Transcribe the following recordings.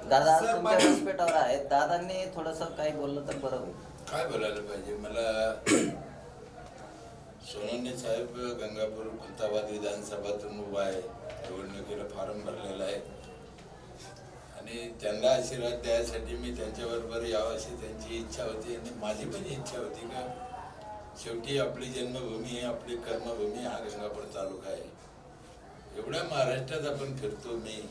दादा आज तुमच्या व्यासपीठावर आहेत, दादांनी थोडंसं काही बोललं तर बरं होईल. काय बोलायला पाहिजे मला. सोनवणे साहेब गंगापूर खुलताबाद विधानसभातून उभा आहे, निवडणुकीला फॉर्म भरलेला आहे आणि त्यांना आशीर्वाद द्यायसाठी मी त्यांच्याबरोबर यावं अशी त्यांची इच्छा होती आणि माझी पण इच्छा होती का शेवटी आपली जन्मभूमी आहे, आपली कर्मभूमी हा गंगापूर तालुका आहे. एवढ्या महाराष्ट्रात आपण फिरतो, मी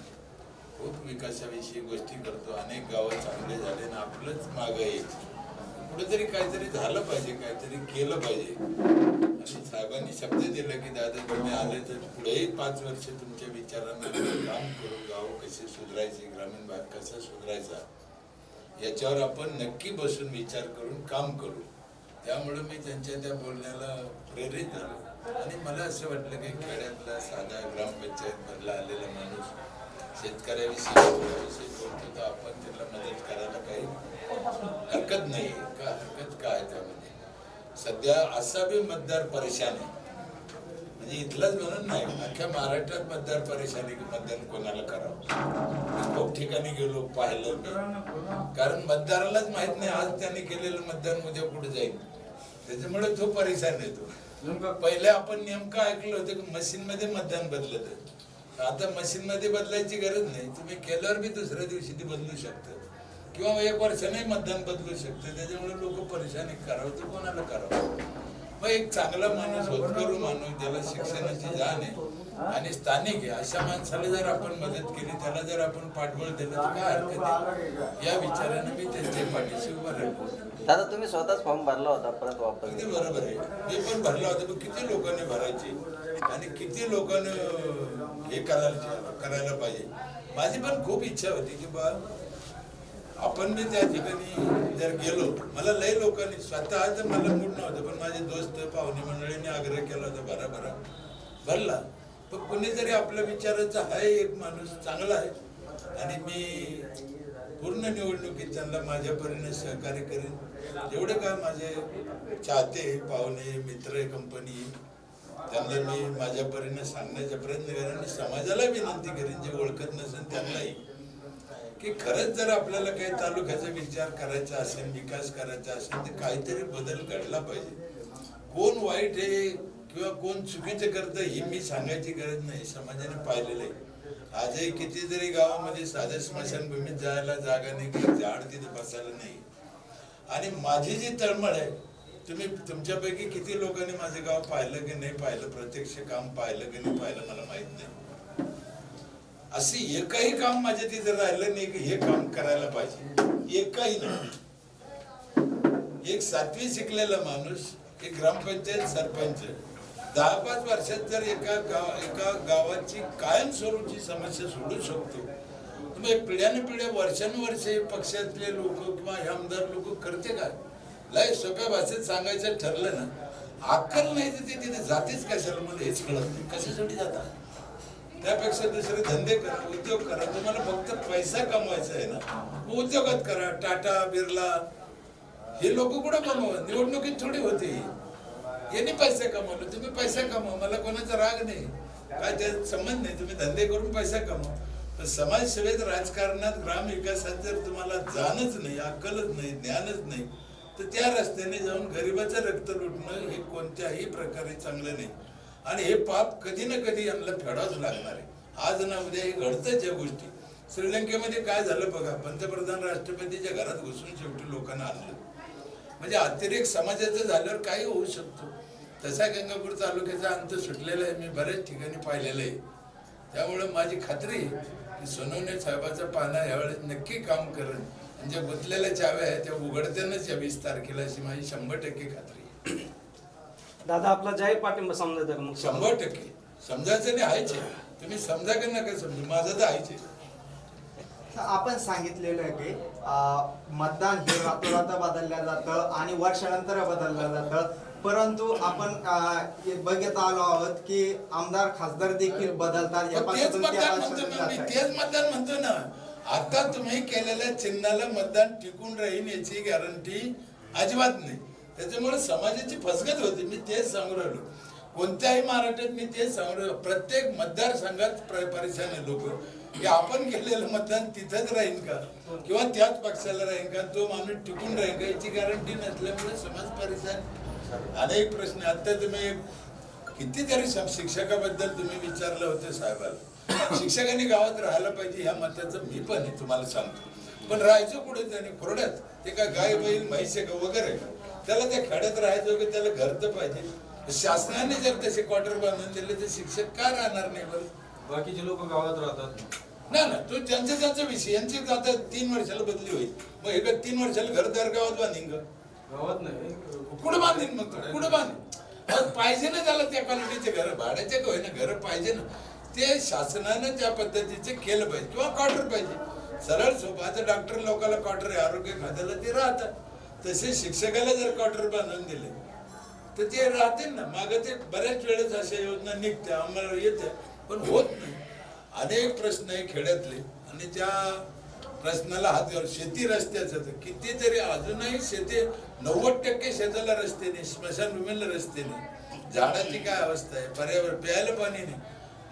खूप विकासाविषयी गोष्टी करतो, अनेक गावं चांगले झाले आणि आपलंच मागं यायचं कुठेतरी काहीतरी झालं पाहिजे, काहीतरी केलं पाहिजे. आणि साहेबांनी शब्द दिला की दादा तुम्ही आले तर पुढेही 5 वर्ष तुमच्या विचारांना काम करू, गाव कसे सुधारायचे, ग्रामीण भाग कसा सुधारायचा याच्यावर आपण नक्की बसून विचार करून काम करू. त्यामुळे मी त्यांच्या त्या बोलण्याला प्रेरित झालो आणि मला असं वाटलं की खेड्यातला साधा ग्रामपंचायत मधला आलेला माणूस शेतकऱ्याविषयी बोलतो तर आपण त्याला मदत करायला काही हरकत नाही का. हरकत काय त्यामध्ये सध्या असा बी मतदार परेशान आहे, म्हणजे इथलाच म्हणून नाही अख्ख्या महाराष्ट्रात मतदार परेशान आहे की मतदान कोणाला करावं. खूप ठिकाणी गेलो, पाहिलं मी, कारण मतदारालाच माहित नाही आज त्यांनी केलेलं मतदान उद्या कुठे जाईल, त्याच्यामुळे तो परेशान येतो. पहिले आपण नेमकं ऐकलं होतं की मशीन मध्ये मतदान बदलत, आता मशीन मध्ये बदलायची गरज नाही, तुम्ही केल्यावर बी दुसऱ्या दिवशी ती बदलू शकतं किंवा 1 वर्षाने मतदान बदलू शकतं. त्याच्यामुळे लोक परेशान करावं तर कोणाला करावं. मग एक चांगला माणूस, होतकरू माणूस, ज्याला शिक्षणाची जाण आहे आणि स्थानिक आहे, अशा माणसाला जर आपण मदत केली, त्याला जर आपण पाठबळ दिलं तर काय हरकत आहे. या विचाराने मी त्यांच्या पाठीशी उभा राहिलो. दादा तुम्ही स्वतःच फॉर्म भरला होता, परत वापस. अगदी बरोबर आहे, मी पण भरला होता, पण किती लोकांनी भरायची आणि किती लोकांनी हे करायला पाहिजे. माझी पण खूप इच्छा होती की बा आपण मी त्या ठिकाणी जर गेलो, मला लय लोकांनी स्वतः तर मला मूड नव्हतं, पण माझे दोस्त पाहुणे मंडळींनी आग्रह केला होता भरा भरला. पण कुणीतरी आपल्या विचाराचा आहे एक माणूस चांगला आहे आणि मी पूर्ण निवडणुकीत त्यांना माझ्या परीने सहकार्य करेन. जेवढे काय माझे चाहते पाहुणे मित्र कंपनी त्यांना मी माझ्या परीने सांगण्याचा प्रयत्न करेन आणि समाजाला विनंती करेन जे ओळखत नसेल त्यांनाही की खरंच जर आपल्याला काही तालुक्याचा विचार करायचा असेल, विकास करायचा असेल तर काहीतरी बदल घडला पाहिजे. कोण वाईट आहे किंवा कोण चुकीचं करतं ही मी सांगायची गरज नाही, समाजाने पाहिलेलं आहे. आजही कितीतरी गावामध्ये साध्या स्मशानभूमीत जायला जागा नाही, झाड तिथे बसायला नाही. आणि माझी जी तळमळ आहे, तुम्ही तुमच्यापैकी किती लोकांनी माझं गाव पाहिलं की नाही पाहिलं, प्रत्यक्ष काम पाहिलं की नाही पाहिलं मला माहित नाही. असे एकही काम माझ्या तिथे राहिलं नाही की हे काम करायला पाहिजे, एकही नाही. एक 7वी शिकलेला माणूस, एक ग्रामपंचायत सरपंच 10-5 वर्षात जर एका गावाची कायमस्वरूपी समस्या सोडू शकतो, तुम्ही पिढ्याने पिढ्या वर्षानुवर्षे पक्षातले लोक किंवा हे आमदार लोक करते का. लय सोप्या भाषेत सांगायचं ठरलं ना, अक्कल नाही तर ते तिथे जातेच कशाला मला हेच कळत नाही, कशासाठी जातात. त्यापेक्षा दुसरे धंदे करा, उद्योग करा. तुम्हाला फक्त पैसा कमवायचा आहे ना, उद्योगात करा. टाटा बिर्ला हे लोक कुठं कमवत, निवडणुकीत थोडी होते. यांनी पैसा कमवला, तुम्ही पैसा कमवा, मला कोणाचा राग नाही, काय त्याचा संबंध नाही. तुम्ही धंदे करून पैसा कमवा. पण समाजसेवेत, राजकारणात, ग्रामविकासात जर तुम्हाला जाणच नाही, अक्कलच नाही, ज्ञानच नाही, तर त्या रस्त्याने जाऊन गरिबाचं रक्त लुटणं हे कोणत्याही प्रकारे चांगलं नाही. आणि हे पाप कधी ना कधी यांना फेडावंच लागणार आहे. आज ना उद्या हे घडतंच या गोष्टी. श्रीलंकेमध्ये काय झालं बघा, पंतप्रधान राष्ट्रपतीच्या घरात घुसून शेवटी लोकांना आणलं. म्हणजे अतिरेक समाजाचं झाल्यावर काही होऊ शकतो. तसा गंगापूर तालुक्याचा अंत सुटलेला आहे, मी बऱ्याच ठिकाणी पाहिलेलं आहे. त्यामुळे माझी खात्री की सोनवणे साहेबाचा पाना यावेळेस नक्की काम करेन. म्हणजे गुंतलेल्या चाव्या आहेत त्या उघडतेनच या 20 तारखेला, अशी माझी 100% खात्री आहे. दादा आपला जाहीर पाठिंबा समजायचा का? मग 100% समजायचं नाही, हायचे. तुम्ही समजा का नका समजू, माझं तर हायचे. आपण सांगितलेलं आहे की मतदान हे रातोरात बदललं जातं आणि वर्षानंतर बदललं जातं, परंतु आपण बघत आलो आहोत की आमदार खासदार देखील बदलतात. तेच मतदान म्हणतो ना. आता तुम्ही केलेल्या चिन्हाला मतदान टिकून राहील याची गॅरंटी अजिबात नाही. त्याच्यामुळे समाजाची फसगत होती. मी तेच सांगू राहिलो, कोणत्याही महाराष्ट्रात मी तेच सांगू राहिलो. प्रत्येक मतदारसंघात परेशान आहे लोक. की आपण केलेलं मतदान तिथंच राहील का किंवा त्याच पक्षाला राहील का, तो माणूस टिकून राहील का, याची गॅरंटी नसल्यामुळे समाज परिसर अनेक प्रश्न. आता तुम्ही कितीतरी शिक्षकाबद्दल तुम्ही विचारलं होतं साहेबाला. शिक्षकांनी गावात राहायला पाहिजे ह्या मताचं मी पण आहे तुम्हाला सांगतो. पण राहायचं कुठे त्याने खोरड्यात, ते काय गाय बैल म्हैसे का वगैरे का, त्याला त्या खेड्यात राहायचं की त्याला घर तर पाहिजे. शासनाने जर तसे क्वार्टर बांधून दिले तर शिक्षक का राहणार नाही बरं? बाकीचे लोक गावात राहतात ना तो त्यांचा विषय. यांची आता 3 वर्षाला बदली होईल, मग हे 3 वर्षाला घरदार गावात बांधीन का? गावात नाही कुठं बांधीन मग तो? कुठं बांधीन? पाहिजे ना त्याला त्या क्वालिटीचे घर, भाड्याचे का होईना घर पाहिजे ना. ते शासनानं त्या पद्धतीचे केलं पाहिजे किंवा क्वार्टर पाहिजे. सरळ सोपं. आता डॉक्टर लोकांना क्वार्टर आहे, आरोग्य खात्याला ते राहतात. तसे शिक्षकाला जर क्वार्टर बांधून दिले तर ते राहतील ना. मागं ते बऱ्याच वेळेस अशा योजना निघत्या, आम्हाला येत्या, पण होत नाही. अनेक प्रश्न आहे खेड्यातले आणि त्या प्रश्नाला हात घालून शेती रस्त्याचं तर कितीतरी अजूनही शेती 90% शेताला रस्ते नाही, स्मशानभूमीला रस्ते नाही, झाडाची काय अवस्था आहे, पर्यावरण प्यायला पाणी नाही.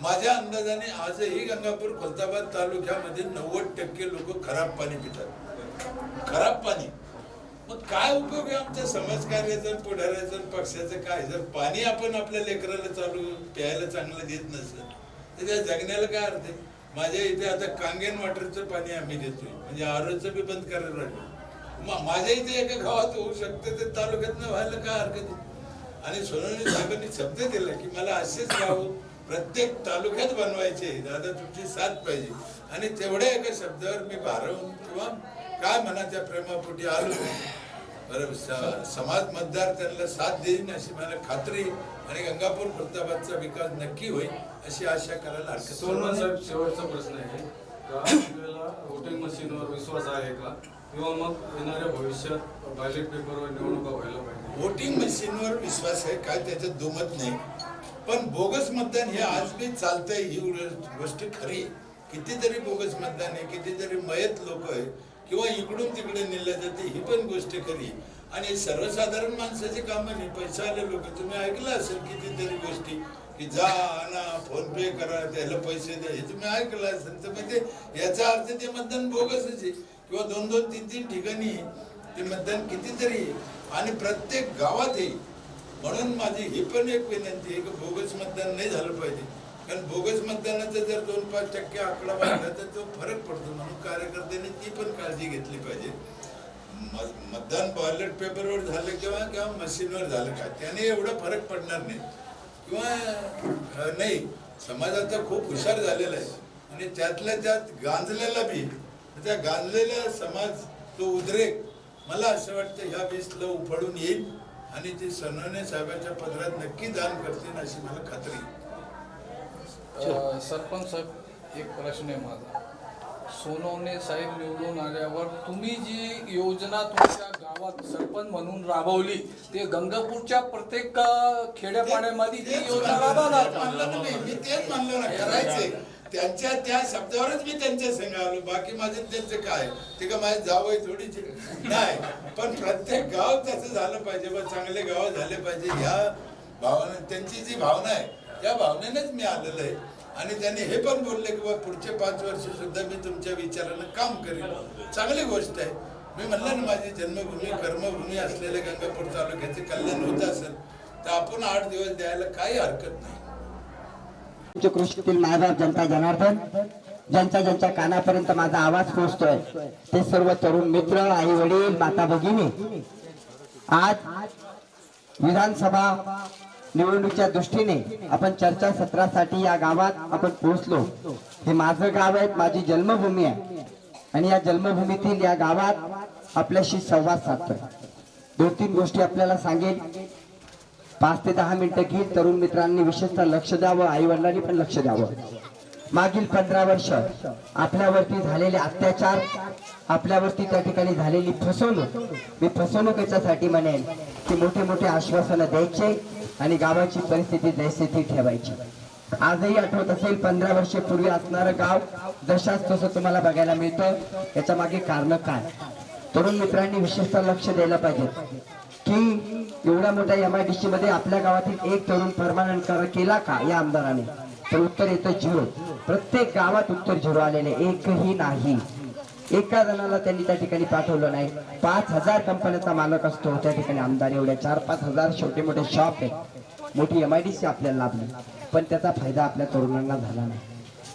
माझ्या अंदाजाने आजही गंगापूर खुलताबाद तालुक्यामध्ये 90% लोक खराब पाणी पितात. खराब पाणी. मग काय उपयोग आहे आमच्या समाजकार्याचं, पुढाऱ्याचं, पक्षाचं? काय जर पाणी आपण आपल्या लेकराला चालू प्यायला चांगलं देत नसेल तर त्या जगण्याला काय अर्थ आहे? माझ्या इथे आता कांगेन वॉटरचं पाणी आम्ही देतोय, म्हणजे आरोचं बी बंद करायला लागलो. माझ्या इथे एका गावात होऊ शकतं ते तालुक्यातनं व्हायला काय हरकत आहे? आणि सोनवणे साहेबांनी शब्द दिला की मला असेच गाव प्रत्येक तालुक्यात बनवायचे, दादा तुमची साथ पाहिजे. आणि तेवढ्या एका शब्दावर मी भारवून किंवा काय मनाच्या प्रेमापोटी आलो. बरं, समाज मतदार त्यांना साथ देईन अशी मला खात्री आणि गंगापूर खुलताबादचा विकास नक्की होईल अशी आशा करायला हरकत नाही. सोनवणे साहेब, शेवटचा प्रश्न आहे का आपल्याला वोटिंग मशीनवर विश्वास आहे का, किंवा मग येणाऱ्या भविष्यात बॅलेट पेपरवर निवडणुका व्हायला पाहिजे? वोटिंग मशीनवर विश्वास आहे काय त्याच्यात दुमत नाही, पण बोगस मतदान हे आज बी चालतंय ही गोष्ट खरी. कितीतरी बोगस मतदान आहे, कितीतरी मयत लोक आहे किंवा इकडून तिकडे नेल्या जाते ही पण गोष्ट खरी. आणि सर्वसाधारण माणसाची कामं नाही, पैसा आले लोक. तुम्ही ऐकलं असेल कितीतरी गोष्टी की जा आणा, फोन पे करा, त्याला पैसे द्या, हे तुम्ही ऐकलं असेल. तर म्हणजे याचा अर्थ ते मतदान बोगसच आहे किंवा 2-2, 3-3 ठिकाणी ते मतदान कितीतरी आहे आणि प्रत्येक गावात आहे. म्हणून माझी ही पण एक विनंती आहे की बोगस मतदान नाही झालं पाहिजे. कारण बोगस मतदानाचा जर 2-5% आकडा वाढला तर तो फरक पडतो. म्हणून कार्यकर्त्यांनी ती पण काळजी घेतली पाहिजे. मतदान बॅलेट पेपरवर झालं किंवा मशीनवर झालं का त्याने एवढा फरक पडणार नाही किंवा नाही. समाज आता खूप हुशार झालेला आहे आणि त्यातल्या त्यात गांजलेला बी, त्या गांजलेला समाज तो उद्रेक मला असं वाटतं ह्या बेसला उफाळून येईल आणि ते सोनवणे साहेबांच्या पदरात नक्की दान करतील अशी मला खात्री आहे. सरपंच साहेब, एक प्रश्न आहे माझा. सोनवणे साहेब निवडून आल्यावर तुम्ही जी योजना तुमच्या गावात सरपंच म्हणून राबवली ते गंगापूरच्या प्रत्येक खेड्यापाड्यामध्ये ती योजना राबवणार. मी तेच म्हणलो ना, करायचंय. त्यांच्या त्या शब्दावरच मी त्यांच्या संग आलो. बाकी माझे त्यांचं काय ते का माझे जावं थोडीच नाही, पण प्रत्येक गाव तसं झालं पाहिजे बा, चांगले गाव झाले पाहिजे ह्या भावना, त्यांची जी भावना आहे त्या भावनेनेच मी आलेलो आहे. आणि त्यांनी हे पण बोलले की बा पुढचे 5 वर्ष सुद्धा मी तुमच्या विचारानं काम करेन. चांगली गोष्ट आहे. मी म्हणलं ना माझी जन्मभूमी कर्मभूमी असलेल्या गंगापूर तालुक्याचे कल्याण होत असेल तर आपण 8 दिवस द्यायला काही हरकत नाही. कृषीतील नायबाब जनता जनार्दन, ज्यांच्या कानापर्यंत माझा आवाज पोहोचतोय ते सर्व तरुण मित्र, आई वडील, माता भगिनी, आज विधानसभा निवडणुकीच्या दृष्टीने आपण चर्चा सत्रासाठी या गावात आपण पोहोचलो. हे माझं गाव आहे, माझी जन्मभूमी आहे आणि या जन्मभूमीतील या गावात आपल्याशी संवाद साधतोय. 2-3 गोष्टी आपल्याला सांगेल. 5 ते 10 मिनिटं घेईल. तरुण मित्रांनी विशेषतः लक्ष द्यावं, आई वडिलांनी पण लक्ष द्यावं. मागील 15 वर्ष आपल्यावरती झालेले अत्याचार, आपल्यावरती त्या ठिकाणी झालेली फसवणूक, मी फसवणूक याच्यासाठी म्हणेन की मोठे मोठे आश्वासनं द्यायचे आणि गावाची परिस्थिती जैसे ती ठेवायची. आजही आठवत असेल 15 वर्षापूर्वी असणारं गाव जशाच तसं तुम्हाला बघायला मिळतं. याच्या मागे कारण काय? तरुण मित्रांनी विशेषतः लक्ष द्यायला पाहिजे की एवढ्या मोठ्या MIDC मध्ये आपल्या गावातील एक तरुण परमनंट केला का या आमदाराने? तर उत्तर येतं 0. प्रत्येक गावात उत्तर 0 आलेले, एकही नाही. एका जणाला त्यांनी त्या ठिकाणी पाठवलं नाही. 5,000 कंपन्याचा मालक असतो त्या ठिकाणी आमदार, एवढ्या 4-5 हजार छोटे मोठे शॉप आहेत, मोठी MIDC आपल्याला लाभली, पण त्याचा फायदा आपल्या तरुणांना झाला नाही.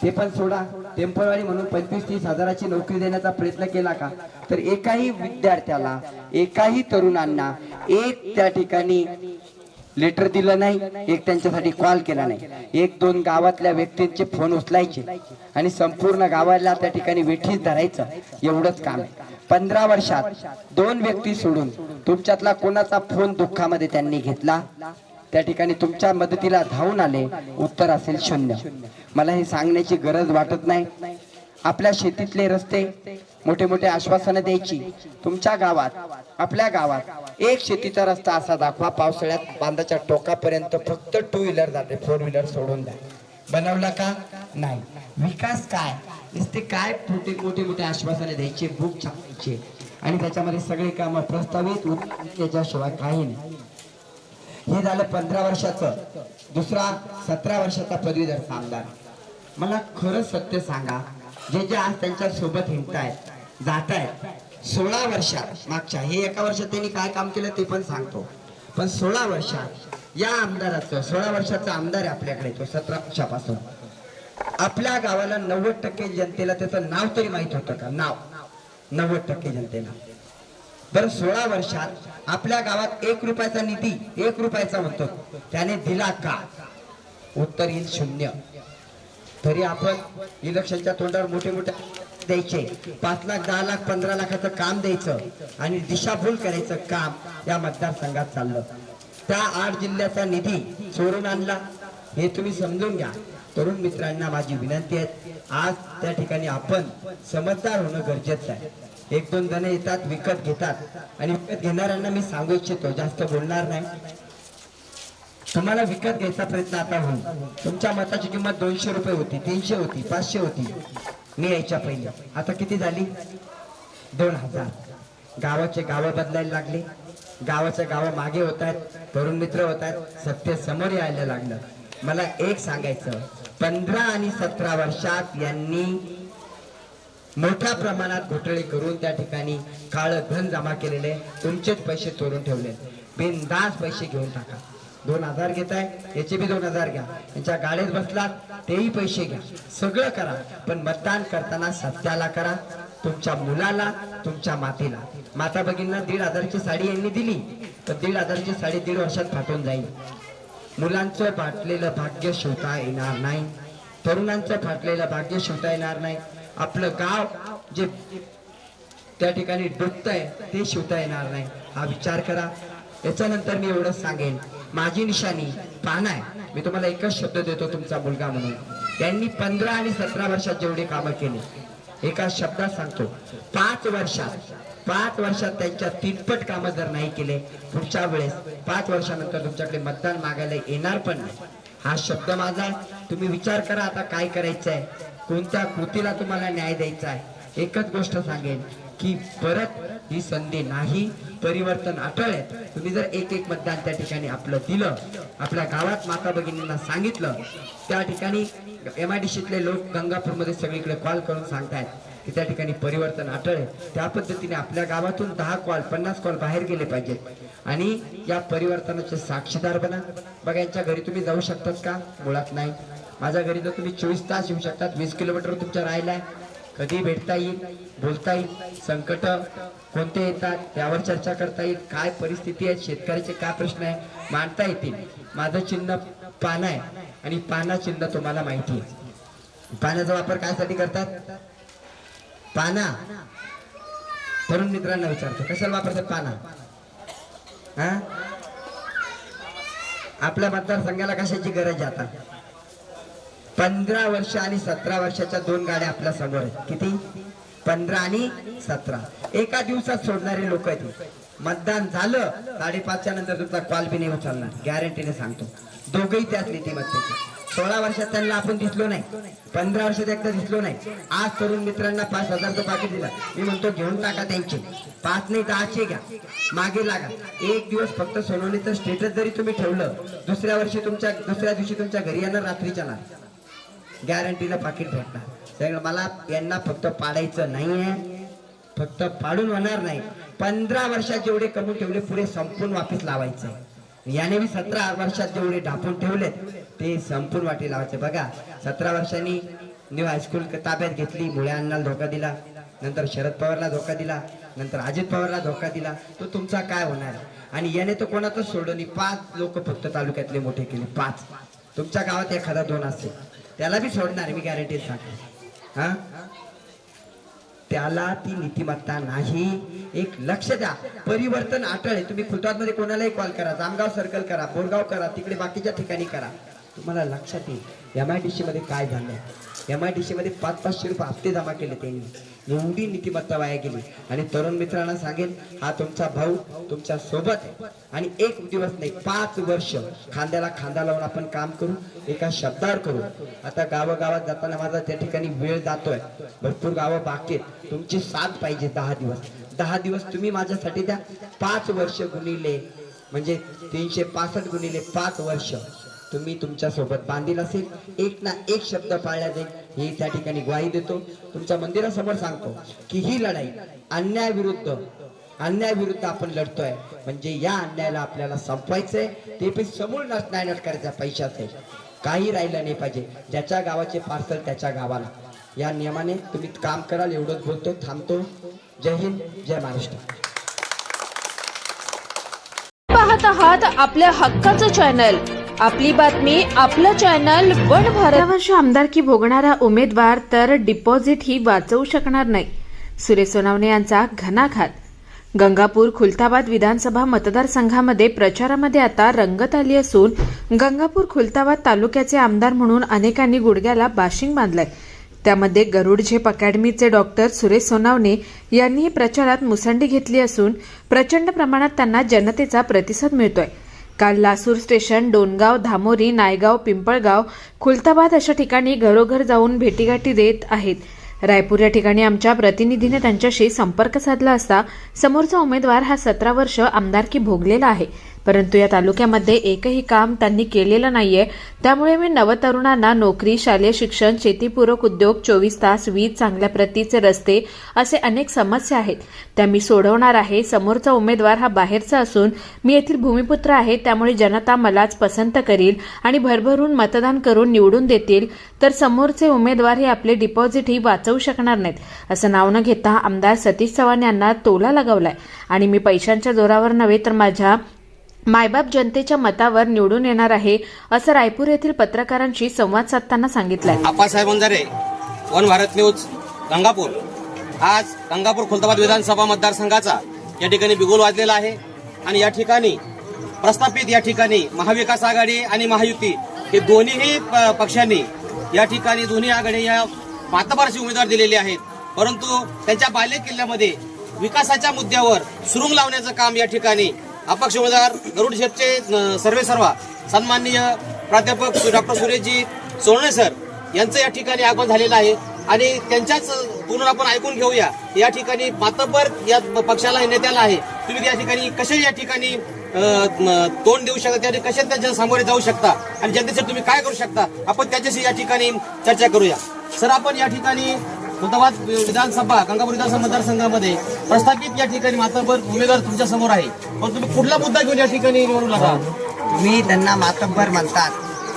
ते पण सोडा, टेम्परवारी म्हणून 25-30 हजाराची नोकरी देण्याचा प्रयत्न केला का, तर एकाही विद्यार्थ्याला, एकाही तरुणांना एक त्या ठिकाणी लेटर दिलं नाही, एक त्यांच्यासाठी कॉल केला नाही. 1-2 गावातल्या व्यक्तींचे फोन उचलायचे आणि संपूर्ण गावाला त्या ठिकाणी वेठीस धरायचं, एवढंच काम आहे. 15 वर्षात 2 व्यक्ती सोडून तुमच्यातला कोणाचा फोन दुःखामध्ये त्यांनी घेतला, त्या ठिकाणी तुमच्या मदतीला धावून आले, उत्तर असेल 0. मला हे सांगण्याची गरज वाटत नाही. आपल्या शेतीतले रस्ते, मोठे मोठे आश्वासनं द्यायची. तुमच्या गावात, आपल्या गावात एक शेतीचा रस्ता असा दाखवा, पावसाळ्यात बांधाच्या टोकापर्यंत फक्त 2 व्हीलर जाते, 4 व्हीलर सोडून द्या. बनवला का नाही? विकास काय? नुसते काय मोठे मोठे आश्वासने द्यायचे, बुक छापायचे आणि त्याच्यामध्ये सगळे कामं प्रस्तावित, त्याच्याशिवाय काही नाही. हे झालं 15 वर्षाचं. दुसरा 17 वर्षाचा पदवीधर आमदार. मला खरं सत्य सांगा, जे आज त्यांच्या सोबत हिंडतायत, जातायत, 16 वर्षात मागच्या, हे एका वर्षात त्यांनी काय काम केलं ते पण सांगतो, पण 16 वर्षात या आमदाराचं, 16 वर्षाचा आमदार आहे आपल्याकडे, तो 17 वर्षापासून आपल्या गावाला 90% जनतेला त्याचं नाव तरी माहित होतं का? नाव 90% जनतेला. बरं 16 वर्षात आपल्या गावात 1 रुपयाचा निधी, 1 रुपयाचा म्हणतो, त्याने दिला का? उत्तर येईल 0. तरी आपण इलेक्शनच्या तोंडावर मोठे मोठे द्यायचे, 5 लाख 10 लाख 15 लाखाचं काम द्यायचं आणि दिशाभूल करायचं काम या मतदारसंघात चाललं. त्या 8 जिल्ह्याचा निधी चोरून आणला, हे तुम्ही समजून घ्या. तरुण मित्रांना माझी विनंती आहे, आज त्या ठिकाणी आपण समजदार होणं गरजेचं आहे. 1-2 जण येतात, विकत घेतात आणि विकत घेणाऱ्यांना मी सांगू इच्छितो, जास्त बोलणार नाही. तुम्हाला विकत घ्यायचा प्रयत्न आता होईल. तुमच्या मताची किंमत 200 रुपये होती, 300 होती, 500 होती मी यायच्या पहिले. आता किती झाली? 2000. गावाचे गावं बदलायला लागले, गावाचे गावं मागे होत आहेत, तरुण मित्र होत आहेत, सत्य समोर यायला लागलं. मला एक सांगायचं, 15 आणि 17 वर्षात यांनी मोठ्या प्रमाणात घोटाळे करून त्या ठिकाणी काळं धन जमा केलेले, तुमचेच पैसे चोरून ठेवले. बिनधास्त पैसे घेऊन टाका. 2000 घेताय, याचे बी 2000 घ्या. त्यांच्या गाडीत बसलात, तेही पैसे घ्या, सगळं करा, पण मतदान करताना सत्याला करा. तुमच्या मुलाला, तुमच्या मातेला, माता भगिनींना 1500ची साडी यांनी दिली, तर 1500ची साडी 1.5 वर्षात फाटून जाईल. मुलांचं फाटलेलं भाग्य शिवता येणार नाही, तरुणांचं फाटलेलं भाग्य शिवता येणार नाही. आपलं गाव जे त्या ठिकाणी डुबतंय ते शिवता येणार नाही. हा विचार करा. याच्यानंतर मी एवढंच सांगेन, माझी निशाणी पाना आहे. मी तुम्हाला एकच शब्द देतो, तुमचा मुलगा म्हणून. यांनी 15 आणि 17 वर्षात जेवढे कामं केले, एका शब्दात सांगतो, 5 वर्षात त्यांच्या 3पट कामं जर नाही केले, पुढच्या वेळेस 5 वर्षानंतर तुमच्याकडे मतदान मागायला येणार पण नाही. हा शब्द माझा. तुम्ही विचार करा आता काय करायचंय, कोणत्या कृतीला तुम्हाला न्याय द्यायचा आहे. एकच गोष्ट सांगेन की परत ही संधी नाही, परिवर्तन अटळ आहे. तुम्ही जर एक मतदान त्या ठिकाणी आपलं दिलं, आपल्या गावात माता भगिनींना सांगितलं, त्या ठिकाणी MIDCतले लोक गंगापूरमध्ये सगळीकडे कॉल करून सांगतायत की त्या ठिकाणी परिवर्तन अटळ आहे. त्या पद्धतीने आपल्या गावातून 10 कॉल 50 कॉल बाहेर गेले पाहिजेत आणि या परिवर्तनाचे साक्षीदार बना. बघा, यांच्या घरी तुम्ही जाऊ शकतात का? मुळात नाही. माझ्या घरी तर तुम्ही 24 तास येऊ शकतात, 20 किलोमीटर तुमच्या राहिलाय. कधी भेटता येईल, बोलता येईल, संकट कोणते येतात त्यावर चर्चा करता येईल, काय परिस्थिती आहे, शेतकऱ्याचे काय प्रश्न आहे मांडता येतील. माझं चिन्ह पान आहे आणि पाना चिन्ह तुम्हाला माहिती आहे. पाण्याचा वापर कायसाठी करतात? पाना. तरुण मित्रांना विचारतो, कशाला वापरतात पाना? हा, आपल्या मतदारसंघाला कशाची गरज आहे आता? 15 वर्ष आणि 17 वर्षाच्या 2 गाड्या आपल्या समोर आहेत. किती? 15 आणि 17. एका दिवसात सोडणारे लोक आहेत. मतदान झालं 5:30च्या नंतर तुमचा कॉल बी नाही उचलणार, गॅरंटीने सांगतो. दोघही त्याच नीतिमत्तेचे. 16 वर्षात त्यांना आपण दिसलो नाही, 15 वर्षात एकदा दिसलो नाही. आज तरुण मित्रांना 5,000 पाकिट दिला, मी म्हणतो घेऊन टाका त्यांचे. 5 नाही 10चे घ्या, मागे लागा. एक दिवस फक्त सोनवणीचं स्टेटस जरी तुम्ही ठेवलं, दुसऱ्या दिवशी तुमच्या घरी येणार रात्रीच्या ना. गॅरंटीला पाकिट भेटणार. त्यामुळे मला यांना फक्त पाडायचं नाही आहे, फक्त पाडून होणार नाही. 15 वर्षात जेवढे कमवून ठेवले पुढे संपूर्ण वापस लावायचं आहे. याने मी 17 वर्षात जेवढे ढापून ठेवलेत ते संपूर्ण वाटी लावायचे. बघा 17 वर्षांनी न्यू हायस्कूल ताब्यात घेतली, मुळे अण्णाला धोका दिला, नंतर शरद पवारला धोका दिला, नंतर अजित पवारला धोका दिला. तो तुमचा काय होणार? आणि याने तो कोणातच सोडलं नाही. 5 लोक फक्त तालुक्यातले मोठे केले, 5. तुमच्या गावात एखादा 2 असेल त्याला बी सोडणार मी गॅरंटी सांगतो. हा, त्याला ती नीतिमत्ता नाही. एक लक्ष द्या, परिवर्तन अटळ आहे. तुम्ही खुलताबाद मध्ये कोणालाही कॉल करा, जामगाव सर्कल करा, बोरगाव करा, तिकडे बाकीच्या ठिकाणी करा, तुम्हाला लक्षात येईल MIDC मध्ये काय झालं. MIDC मध्ये 500-500 रुपये हप्ते जमा केले त्यांनी. एवढी नीतिमत्ता वाया गेली. आणि तरुण मित्रांना सांगेल, हा तुमचा भाऊ तुमच्या सोबत आहे. आणि एक दिवस नाही, 5 वर्ष खांद्याला खांदा लावून आपण काम करू, एका शब्दावर करू. आता गावागावात जाताना माझा त्या ठिकाणी वेळ जातोय, भरपूर गावं बाकी आहेत. तुमची साथ पाहिजे. 10 दिवस 10 दिवस तुम्ही माझ्यासाठी द्या. 5 वर्ष गुणिले म्हणजे 365 गुणिले 5 वर्ष तुम्ही तुमच्या सोबत बांधील असेल. एक ना एक शब्द पाळला जाईल ही त्या ठिकाणी ग्वाही देतो. तुमच्या मंदिरासमोर सांगतो की ही लढाई अन्यायाविरुद्ध आपण लढतोय. म्हणजे या अन्यायाला आपल्याला संपवायचंय. ते पण समूळ नायनाट करायचा पैशाचं काही राहिलं नाही पाहिजे. ज्याच्या गावाचे पार्सल त्याच्या गावाला. या नियमाने तुम्ही काम कराल एवढंच बोलतो. थांबतो. जय हिंद, जय महाराष्ट्र. पाहत आहात आपल्या हक्काचं चॅनल, आपली बातमी, आपलं चॅनल वन भारत. या वर्षी आमदारकी भोगणारा उमेदवार तर डिपॉझिट ही वाचवू शकणार नाही. सुरेश सोनवणे यांचा घणाघात. गंगापूर खुलताबाद विधानसभा मतदारसंघामध्ये प्रचारामध्ये आता रंगत आली असून गंगापूर खुलताबाद तालुक्याचे आमदार म्हणून अनेकांनी गुडघ्याला बाशिंग बांधलाय. त्यामध्ये गरुड झेप अकॅडमीचे डॉक्टर सुरेश सोनवणे यांनीही प्रचारात मुसंडी घेतली असून प्रचंड प्रमाणात त्यांना जनतेचा प्रतिसाद मिळतोय. काल लासूर स्टेशन, डोनगाव, धामोरी, नायगाव, पिंपळगाव, खुलताबाद अशा ठिकाणी घरोघर जाऊन भेटीगाठी देत आहेत. रायपूर या ठिकाणी आमच्या प्रतिनिधीने त्यांच्याशी संपर्क साधला असता समोरचा उमेदवार हा 17 वर्ष आमदारकी भोगलेला आहे, परंतु या तालुक्यामध्ये एकही काम त्यांनी केलेलं नाहीये. त्यामुळे मी नवतरुणांना नोकरी, शालेय शिक्षण, शेतीपूरक उद्योग, 24 तास वीज, चांगल्या प्रतीचे रस्ते असे अनेक समस्या आहेत त्या मी सोडवणार आहे. समोरचा उमेदवार हा बाहेरचा असून मी येथील भूमिपुत्र आहे, त्यामुळे जनता मलाच पसंत करील आणि भरभरून मतदान करून निवडून देतील. तर समोरचे उमेदवार हे आपले डिपॉझिटही वाचवू शकणार नाहीत असं नाव न घेता आमदार सतीश चव्हाण यांना टोला लगावलाय. आणि मी पैशांच्या जोरावर नव्हे तर माझ्या मायबाप जनतेच्या मतावर निवडून येणार आहे असं रायपूर येथील पत्रकारांशी संवाद साधताना सांगितलंय. Appasaheb Wanjare, one Bharat news, Gangapur. आज गंगापूर खुलताबाद विधानसभा मतदारसंघाचा या ठिकाणी बिगुल वाजलेला आहे आणि या ठिकाणी प्रस्थापित या ठिकाणी महाविकास आघाडी आणि महायुती हे दोन्हीही पक्षांनी या ठिकाणी दोन्ही आघाडी या मातबारचे उमेदवार दिलेले आहेत. परंतु त्यांच्या बाले किल्ल्यामध्ये विकासाच्या मुद्द्यावर सुरुंग लावण्याचं काम या ठिकाणी अपक्ष उमेदवार गरुड झेपचे सर्वेसर्वा सन्माननीय प्राध्यापक डॉक्टर सुरेशजी सोनवणे सर यांचं या ठिकाणी आगमन झालेलं आहे आणि त्यांच्याच पूर्ण आपण ऐकून घेऊया. या ठिकाणी मातब्बर या पक्षाला नेत्याला आहे, तुम्ही या ठिकाणी कसे या ठिकाणी तोंड देऊ शकता, त्या कशा त्यांच्या सामोरे जाऊ शकता आणि जनतेसाठी तुम्ही काय करू शकता, आपण त्याच्याशी या ठिकाणी चर्चा करूया. सर, आपण या ठिकाणी खुलताबाद विधानसभा, गंगापूर विधानसभा मतदारसंघामध्ये प्रस्थापित या ठिकाणी मातब्बर उमेदवार तुमच्या समोर आहे, पण तुम्ही कुठला मुद्दा घेऊन या ठिकाणी निवडून लागा? मी त्यांना मातब्बर म्हणतात.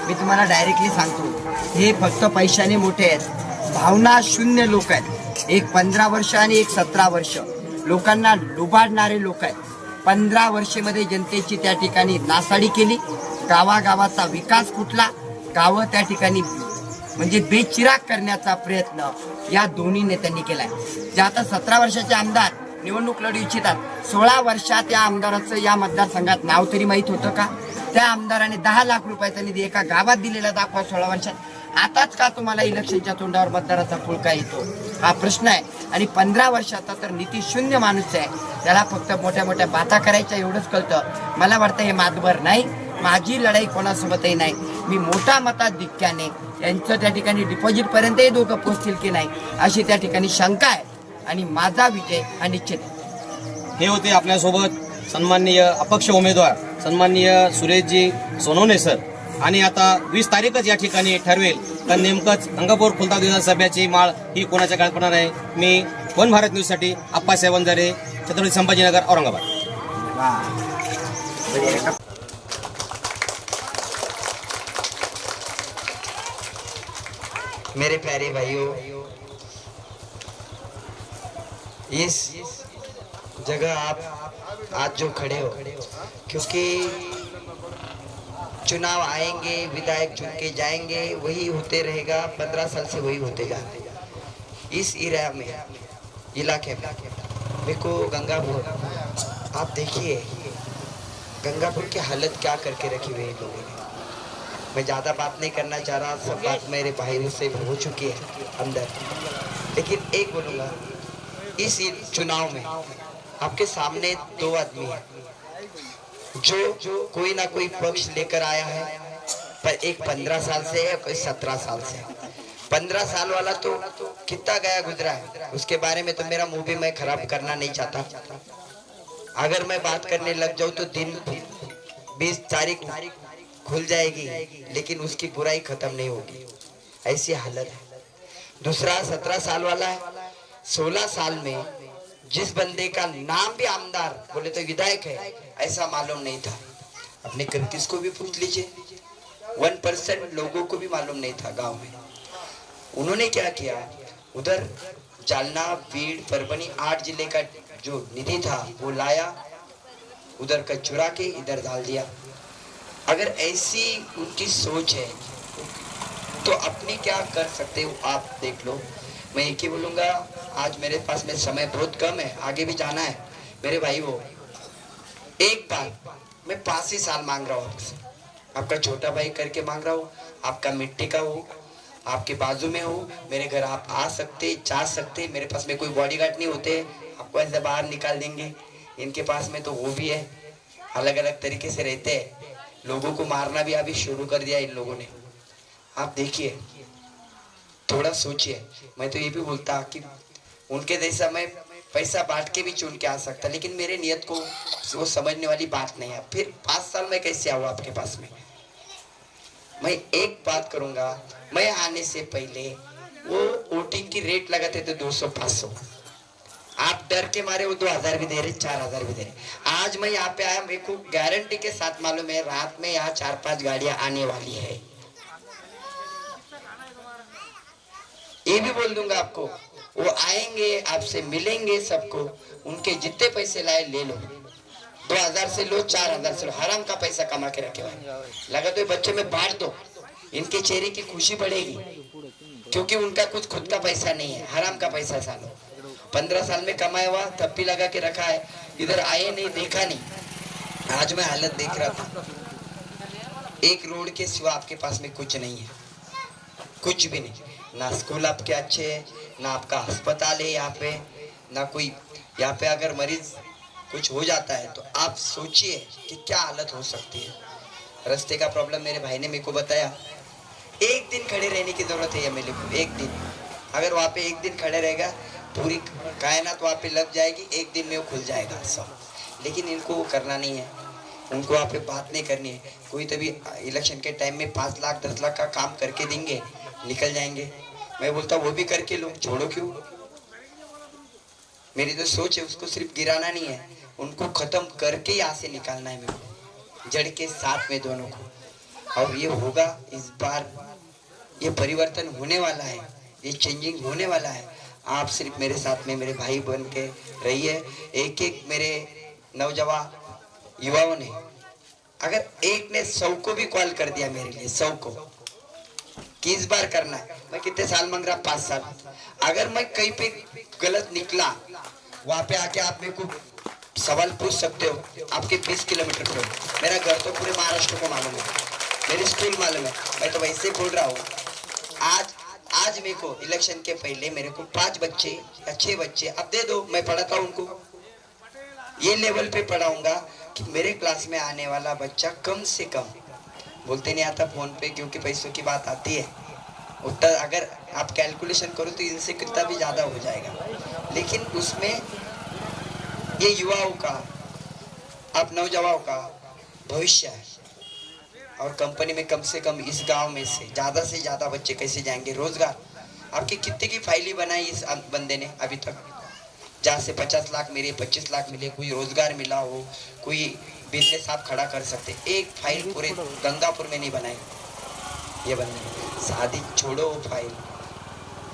मी तुम्हाला डायरेक्टली सांगतो, हे फक्त पैशाने मोठे आहेत, भावना शून्य लोक आहेत. एक 15 वर्ष आणि एक 17 वर्ष लोकांना लुबाडणारे लोक आहेत. 15 वर्षामध्ये जनतेची त्या ठिकाणी नासाडी केली, गावागावाचा विकास कुठला, गावं त्या ठिकाणी म्हणजे बेचिराग करण्याचा प्रयत्न या दोन्ही नेत्यांनी केलाय. जे आता 17 वर्षाचे आमदार निवडणूक लढू इच्छितात, 16 वर्षात या आमदाराचं या मतदारसंघात नाव तरी माहीत होतं का? त्या आमदाराने 10 लाख रुपयाचा निधी एका गावात दिलेला दाखवा 16 वर्षात. आताच का तुम्हाला इलेक्शनच्या तोंडावर मतदाराचा पुळका येतो, हा प्रश्न आहे. आणि 15 वर्षाचा तर नीती शून्य माणूस आहे, त्याला फक्त मोठ्या मोठ्या बाता करायच्या एवढंच कळतं. मला वाटतं हे मातबर नाही. माझी लढाई कोणासोबतही नाही. मी मोठा मताधिक्याने यांचं त्या ठिकाणी डिपॉझिट पर्यंतही दोघं पोहोचतील की नाही अशी त्या ठिकाणी शंका आहे आणि माझा विजय हा निश्चित आहे. हे होते आपल्यासोबत सन्माननीय अपक्ष उमेदवार सन्माननीय सुरेशजी सोनवणे सर. आणि आता 20 तारीखच या ठिकाणी ठरवेल तर नेमकंच गंगापूर खुलताबाद विधानसभेची माळ ही कोणाच्या काळात पडणार आहे. मी वन भारत न्यूजसाठी आप्पासाहेब वंजारे, छत्रपती संभाजीनगर, औरंगाबाद. मेरे प्यारे भाइयों, इस जगह आप आज जो खड़े हो, क्योंकि चुनाव आएंगे, विधायक चुन के जाएंगे, वही होते रहेगा, 15 साल से वही होते जा रहे. इस इलाके में मेरे को गंगापुर, आप देखिए गंगापुर की हालत क्या करके रखी हुई है लोगों ने. मैं ज़्यादा बात नहीं करना चाह रहा, सब बात मेरे भाइयों से हो चुकी है अंदर. लेकिन एक बोलूँगा, इस चुनाव में आपके सामने 2 आदमी हैं जो कोई ना कोई पक्ष लेकर आया है, पर एक 15 साल से है, कोई 17 साल से है. 15 साल वाला तो कितना गया गुजरा है, उसके बारे में तो मेरा मुंह भी मैं खराब करना नहीं चाहता. अगर मैं बात करने लग जाऊं तो दिन 20 तारीख खुल जाएगी, लेकिन उसकी बुराई खत्म नहीं होगी, ऐसी हालत है. दूसरा 17 साल वाला है, 16 साल में जिस बंदे का नाम भी आमदार बोले तो विधायक है, ऐसा मालूम नहीं था. अपने किस को भी पूछ लीजिए, 1% लोगों को भी मालूम नहीं था गांव में. उन्होंने क्या किया, उधर जालना, बीड़, परभनी 8 जिले का जो निधि था वो लाया, उधर का चुरा के इधर डाल दिया. अगर ऐसी उनकी सोच है तो अपनी क्या कर सकते हो आप देख लो. मैं एक ही बोलूँगा, आज मेरे पास में समय बहुत कम है, आगे भी जाना है. मेरे भाई वो एक बार मैं 5 ही साल मांग रहा हूँ आपसे, आपका छोटा भाई करके मांग रहा हूँ, आपका मिट्टी का हो, आपके बाजू में हो, मेरे घर आप आ सकते, जा सकते. मेरे पास में कोई बॉडीगार्ड नहीं होते, आपको ऐसे बाहर निकाल देंगे. इनके पास में तो वो भी है, अलग अलग तरीके से रहते हैं. लोगों को मारना भी अभी शुरू कर दिया इन लोगों ने. आप देखिए, थोड़ा सोचिए. मैं तो ये भी बोलता कि उनके जैसा मैं पैसा बांट के भी चुन के आ सकता, लेकिन मेरे नियत को वो समझने वाली बात नहीं है. फिर 5 साल में कैसे आऊँ आपके पास में. मैं एक बात करूंगा, मैं आने से पहले वो वोटिंग की रेट लगाते थे 200-500, आप डर के मारे वो 2000 भी दे रहे, 4000 भी दे रहे. आज मैं यहाँ पे आया, मेरे को गारंटी के साथ मालूम है रात में यहाँ 4-5 गाड़ियां आने वाली है. ये भी बोल दूंगा आपको, वो आएंगे, आपसे मिलेंगे सबको. उनके जितने पैसे लाए ले लो, 2000 से लो, 4000 से लो, हराम का पैसा कमा के रखे हुए लगा तो बच्चे में बांट दो, इनके चेहरे की खुशी बढ़ेगी, क्योंकि उनका कुछ खुद का पैसा नहीं है, हराम का पैसा सालो 15 साल में कमाया हुआ थप्पी लगा के रखा है. इधर आए नहीं, देखा नहीं. आज मैं हालत देख रहा था, एक रोड के सिवा आपके पास में कुछ नहीं है, कुछ भी नहीं. ना स्कूल आपके अच्छे है, ना आपका अस्पताल है यहाँ पे, ना कोई यहाँ पे अगर मरीज कुछ हो जाता है तो आप सोचिए कि क्या हालत हो सकती है. रास्ते का प्रॉब्लम मेरे भाई ने मेरे को बताया. एक दिन खड़े रहने की जरूरत है एमएलए को, एक दिन. अगर वहाँ पे एक दिन खड़े रहेगा, पूरी कायनात वहाँ पे लग जाएगी, एक दिन में वो खुल जाएगा सब. लेकिन इनको वो करना नहीं है, उनको वहाँ पे बात नहीं करनी है. कोई तभी इलेक्शन के टाइम में 5 लाख 10 लाख का काम करके देंगे, निकल जाएंगे. मैं बोलता वो भी करके लो, छोड़ो क्यों. मेरी तो सोच है, उसको सिर्फ गिराना नहीं है, उनको खत्म करके यहाँ से निकालना है मेरे को, जड़ के साथ में दोनों को. और ये होगा इस बार, ये परिवर्तन होने वाला है, ये चेंजिंग होने वाला है. आप सिर्फ मेरे साथ में मेरे भाई बन के रहिए. एक एक मेरे नौजवान युवाओं ने, अगर एक ने 100 को भी कॉल कर दिया मेरे लिए, 100 को कि इस बार करना है. मैं कितने साल मांग रहा, 5 साल. अगर मैं कहीं पे गलत निकला, वहां पे आके आप मेरे को सवाल पूछ सकते हो. आपके 20 किलोमीटर पे मेरा घर तो पूरे महाराष्ट्र को मालूम है, मेरी स्कूल मालूम है. मैं तो वैसे बोल रहा हूँ. आज मेरे को इलेक्शन के पहले मेरे को 5 बच्चे या 6 बच्चे अब दे दो, मैं पढ़ाता हूँ उनको. ये लेवल पे पढ़ाऊंगा कि मेरे क्लास में आने वाला बच्चा कम से कम, बोलते नहीं आता फोन पे क्योंकि पैसों की बात आती है, उतना अगर आप कैलकुलेशन करो तो इनसे कितना भी ज़्यादा हो जाएगा. लेकिन उसमें ये युवाओं का, आप नौजवानों का भविष्य है. और कंपनी में कम से कम इस गांव में से ज़्यादा बच्चे कैसे जाएंगे रोजगार। आपकी कितने की फाइलें बनाई इस बंदे ने अभी तक, जहाँ से 50 लाख मिले, 25 लाख मिले, कोई रोजगार मिला हो, कोई बिजनेस आप खड़ा कर सकते। एक फाइल पूरे गंगापुर में नहीं बनाई ये बंदे। शादी छोड़ो वो फाइल,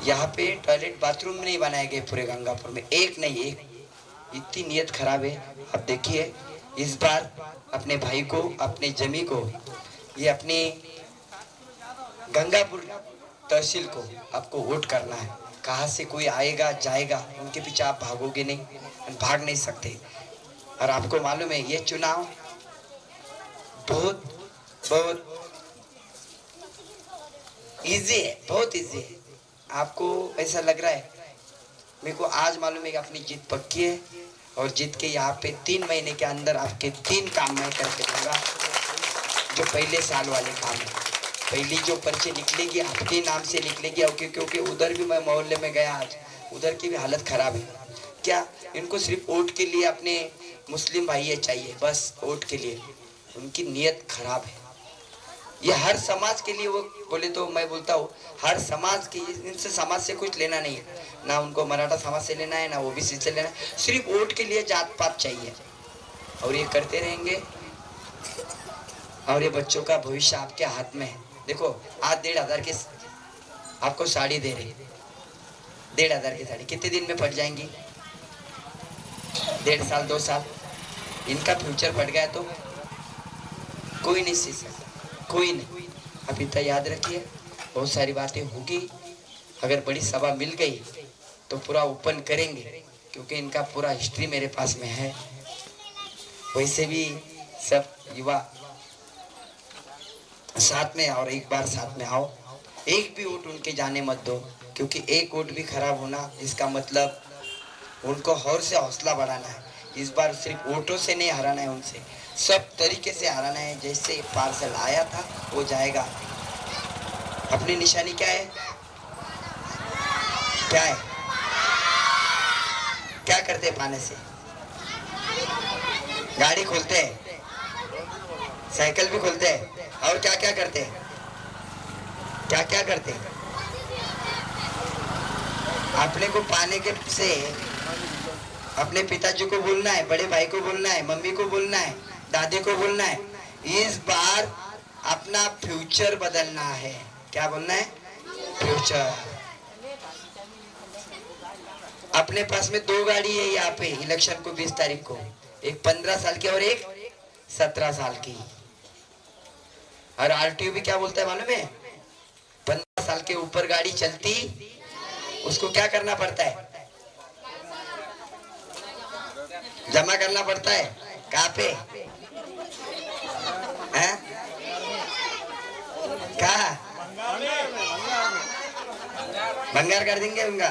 यहाँ पे टॉयलेट बाथरूम नहीं बनाए गए पूरे गंगापुर में, एक नहीं एक। इतनी नीयत खराब है। अब देखिए इस बार अपने भाई को, अपने जमी को, ये अपने गंगापुर तहसील को आपको वोट करना है। कहाँ से कोई आएगा जाएगा, उनके पीछे आप भागोगे नहीं, भाग नहीं सकते। और आपको मालूम है ये चुनाव बहुत बहुत इजी है, बहुत इजी है। आपको ऐसा लग रहा है, मेरे को आज मालूम है कि अपनी जीत पक्की है और जीत के यहाँ पे 3 महीने के अंदर आपके 3 काम मैं करके दूंगा, जो पहले साल वाले काम है। पहली जो पर्ची निकलेगी आपके नाम से निकलेगी, क्योंकि उधर भी मैं मोहल्ले में गया आज, उधर की भी हालत खराब है। क्या इनको सिर्फ वोट के लिए अपने मुस्लिम भाई चाहिए, बस वोट के लिए, उनकी नीयत खराब है। ये हर समाज के लिए, वो बोले तो मैं बोलता हूँ हर समाज की, इनसे समाज से कुछ लेना नहीं है, ना उनको मराठा समाज से लेना है, ना ओबीसी से लेना है, सिर्फ वोट के लिए जात पात चाहिए। और ये करते रहेंगे और ये बच्चों का भविष्य आपके हाथ में है। देखो आज 1500 की आपको साड़ी दे रही, 1500 की साड़ी कितने दिन में फट जाएंगी? 1.5 साल 2 साल, इनका फ्यूचर फट गया तो कोई नहीं सीख सकता, कोई नहीं। अब इतना याद रखिए, बहुत सारी बातें होगी, अगर बड़ी सभा मिल गई तो पूरा ओपन करेंगे, क्योंकि इनका पूरा हिस्ट्री मेरे पास में है। वैसे भी सब युवा साथ में, और एक बार साथ में आओ, एक भी वोट उनके जाने मत दो, क्योंकि एक वोट भी खराब होना इसका मतलब उनको और से हौसला बढ़ाना है। इस बार सिर्फ वोटों से नहीं हराना है, उनसे सब तरीके से हराना है। जैसे पार्सल आया था वो जाएगा। अपनी निशानी क्या है, क्या है, क्या करते पाने से? गाड़ी खोलते हैं, साइकिल भी खोलते हैं, और क्या क्या करते हैं, क्या क्या करते हैं? अपने को पाने के से अपने पिताजी को बोलना है, बड़े भाई को बोलना है, मम्मी को बोलना है, दादी को बोलना है, इस बार अपना फ्यूचर बदलना है। क्या बोलना है? फ्यूचर। अपने पास में 2 गाड़ी है यहाँ पे इलेक्शन को 20 तारीख को, एक 15 साल की और एक 17 साल की। और आरटीओ भी क्या बोलता है मालूम है? 15 साल के ऊपर गाड़ी चलती, उसको क्या करना पड़ता है? जमा करना पड़ता है। कहाँ पे? हैं? कहाँ? भंगार कर देंगे उनका।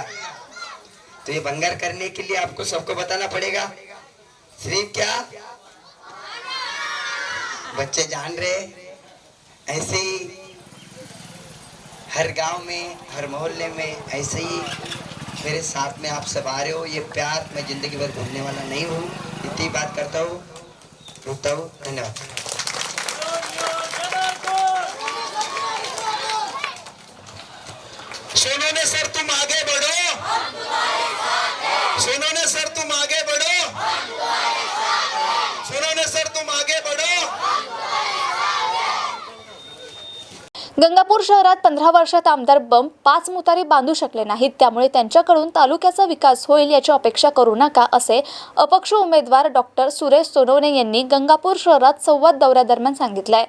तो ये भंगार करने के लिए आपको सबको बताना पड़ेगा। सिर्फ क्या बच्चे जान रहे, ऐसे ही हर गांव में, हर मोहल्ले में ऐसे ही मेरे साथ में आप सब आ रहे हो। ये प्यार मैं जिंदगी भर भूलने वाला नहीं हूँ। इतनी बात करता हूँ, रुकता हूँ। धन्यवाद। सोनू ने सर तुम आगे बढ़ो, सोनू ने सर तुम आगे बढ़ो, सोनू ने सर तुम आगे बढ़ो। गंगापूर शहरात 15 वर्षात आमदार बम 5 मुतारी बांधू शकले नाहीत, त्यामुळे त्यांच्याकडून तालुक्याचा विकास होईल याची अपेक्षा करू नका, असे अपक्ष उमेदवार डॉक्टर सुरेश सोनवणे यांनी गंगापूर शहरात संवाद दौऱ्यादरम्यान सांगितले.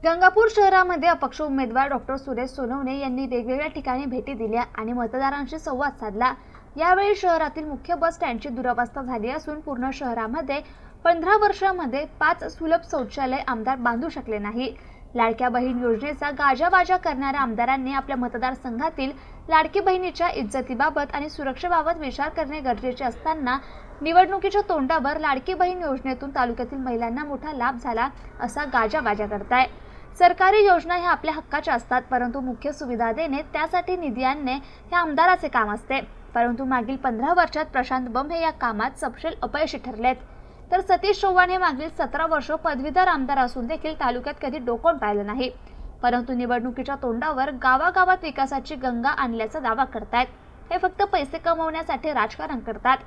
गंगापूर शहरामध्ये अपक्ष उमेदवार डॉक्टर सुरेश सोनवणे यांनी वेगवेगळ्या ठिकाणी भेटी दिल्या आणि मतदारांशी संवाद साधला. यावेळी शहरातील मुख्य बस स्टँडची दुरवस्था झाली असून पूर्ण शहरामध्ये 15 वर्षांमध्ये 5 सुलभ शौचालय आमदार बांधू शकले नाही. लाडक्या बहीण योजनेचा गाजावाजा करणाऱ्या आमदारांनी आपल्या मतदारसंघातील लाडकी बहिणीच्या इज्जतीबाबत आणि सुरक्षेबाबत विचार करणे गरजेचे असताना निवडणुकीच्या तोंडावर लाडकी बहीण योजनेतून तालुक्यातील महिलांना मोठा लाभ झाला असा गाजावाजा करताय. सरकारी योजना ह्या आपल्या हक्काच्या असतात, परंतु मुख्य सुविधा देणे, त्यासाठी निधी आणणे हे आमदाराचे काम असते. परंतु मागील 15 वर्षात प्रशांत बंब हे या कामात सपशेल अपयशी ठरलेत. तर सतीश चव्हाण हे मागील 17 वर्ष पदवीधर आमदार असून देखील तालुक्यात कधी डोकं पाहिलं नाही, परंतु निवडणुकीच्या तोंडावर गावागावात विकासाची गंगा आणल्याचा दावा करतायत. हे फक्त पैसे कमवण्यासाठी राजकारण करतात.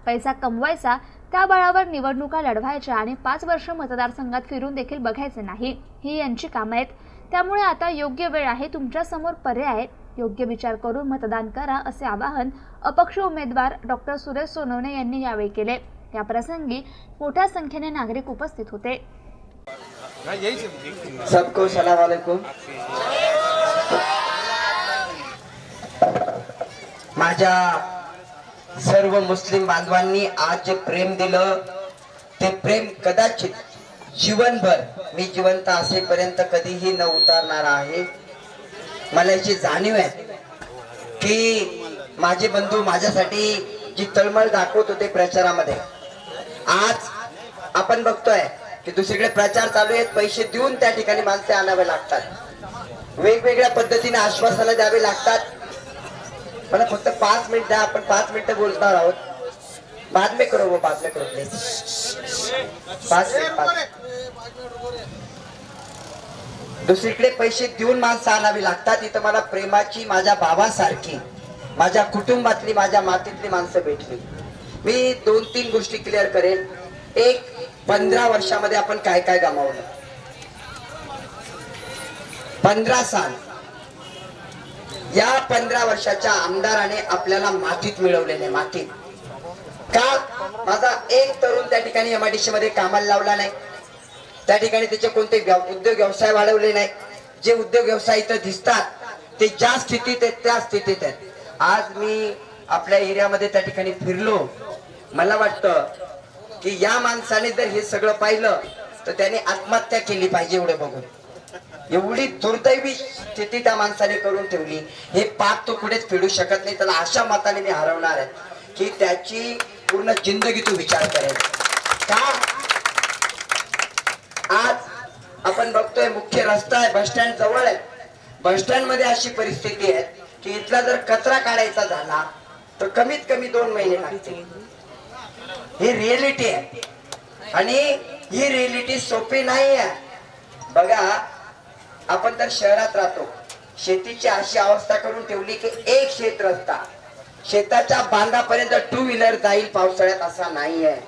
पैसा कमवायचा, त्या बळावर निवडणुका लढवायच्या आणि 5 वर्ष मतदारसंघात फिरून देखील बघायचे नाही, ही यांची कामं आहेत. त्यामुळे आता योग्य वेळ आहे, तुमच्या समोर पर्याय आहे, योग्य विचार करून मतदान करा, असे आवाहन अपक्ष उमेदवार डॉक्टर सुरेश सोनवणे यांनी यावेळी केले. या प्रसंगी मोठ्या संख्येने नागरिक उपस्थित होते. सबको सलाम वालेकुम. माझ्या सर्व मुस्लिम बांधवांनी आज जे प्रेम दिलं, ते प्रेम कदाचित जीवनभर मी जिवंत असेपर्यंत कधीही न उतारणार आहे. मला याची जाणीव आहे की माझे बंधू माझ्यासाठी जी तळमळ दाखवत होते प्रचारामध्ये, आज आपण बघतोय की दुसरीकडे प्रचार चालू आहेत, पैसे देऊन त्या ठिकाणी माणसे आणावे लागतात, वेगवेगळ्या पद्धतीने आश्वासनं द्यावे लागतात. मला फक्त 5 मिनिट द्या, आपण 5 मिनिटं बोलणार आहोत. बाद में करो, वो बाद में करो प्लीज. 5 मिनिट. दुसरीकडे पैसे देऊन माणसं आणावी लागतात, इथं मला प्रेमाची, माझ्या भावासारखी, माझ्या कुटुंबातली, माझ्या मातीतली माणसं भेटली. मी 2-3 गोष्टी क्लिअर करेन. एक, 15 वर्षामध्ये आपण काय काय गमावलं. 15 साल या 15 वर्षाच्या आमदाराने आपल्याला मातीत मिळवलेले. मातीत का? माझा एक तरुण त्या ठिकाणी MIDC मध्ये कामाला लावला नाही, त्या ठिकाणी त्याचे कोणते उद्योग व्यवसाय वाढवले नाही. जे उद्योग व्यवसाय इथं दिसतात ते ज्या स्थितीत आहेत त्या स्थितीत आहेत. आज मी आपल्या एरियामध्ये त्या ठिकाणी फिरलो, मला वाटतं की या माणसाने जर हे सगळं पाहिलं तर त्याने आत्महत्या केली पाहिजे. एवढं बघून एवढी दुर्दैवी स्थिती त्या माणसाने करून ठेवली. हे पाप तो पुढेच फेडू शकत नाही. त्याला अशा मताने मी हरवणार आहे की त्याची पूर्ण जिंदगी तो विचार करेल. का? आज आपण बघतोय मुख्य रस्ता आहे, बस स्टँड जवळ आहे, बस स्टँड मध्ये अशी परिस्थिती आहे की इथला जर कचरा काढायचा झाला तर कमीत कमी 2 महिने लागतील. ही रिएलिटी आहे आणि ही रिएलिटी सोपी नाही आहे. बघा, आपण तर शहरात राहतो, शेतीची अशी अवस्था करून ठेवली की एक शेत रस्ता शेताच्या बांधापर्यंत 2 व्हीलर जाईल पावसाळ्यात, असा नाही आहे.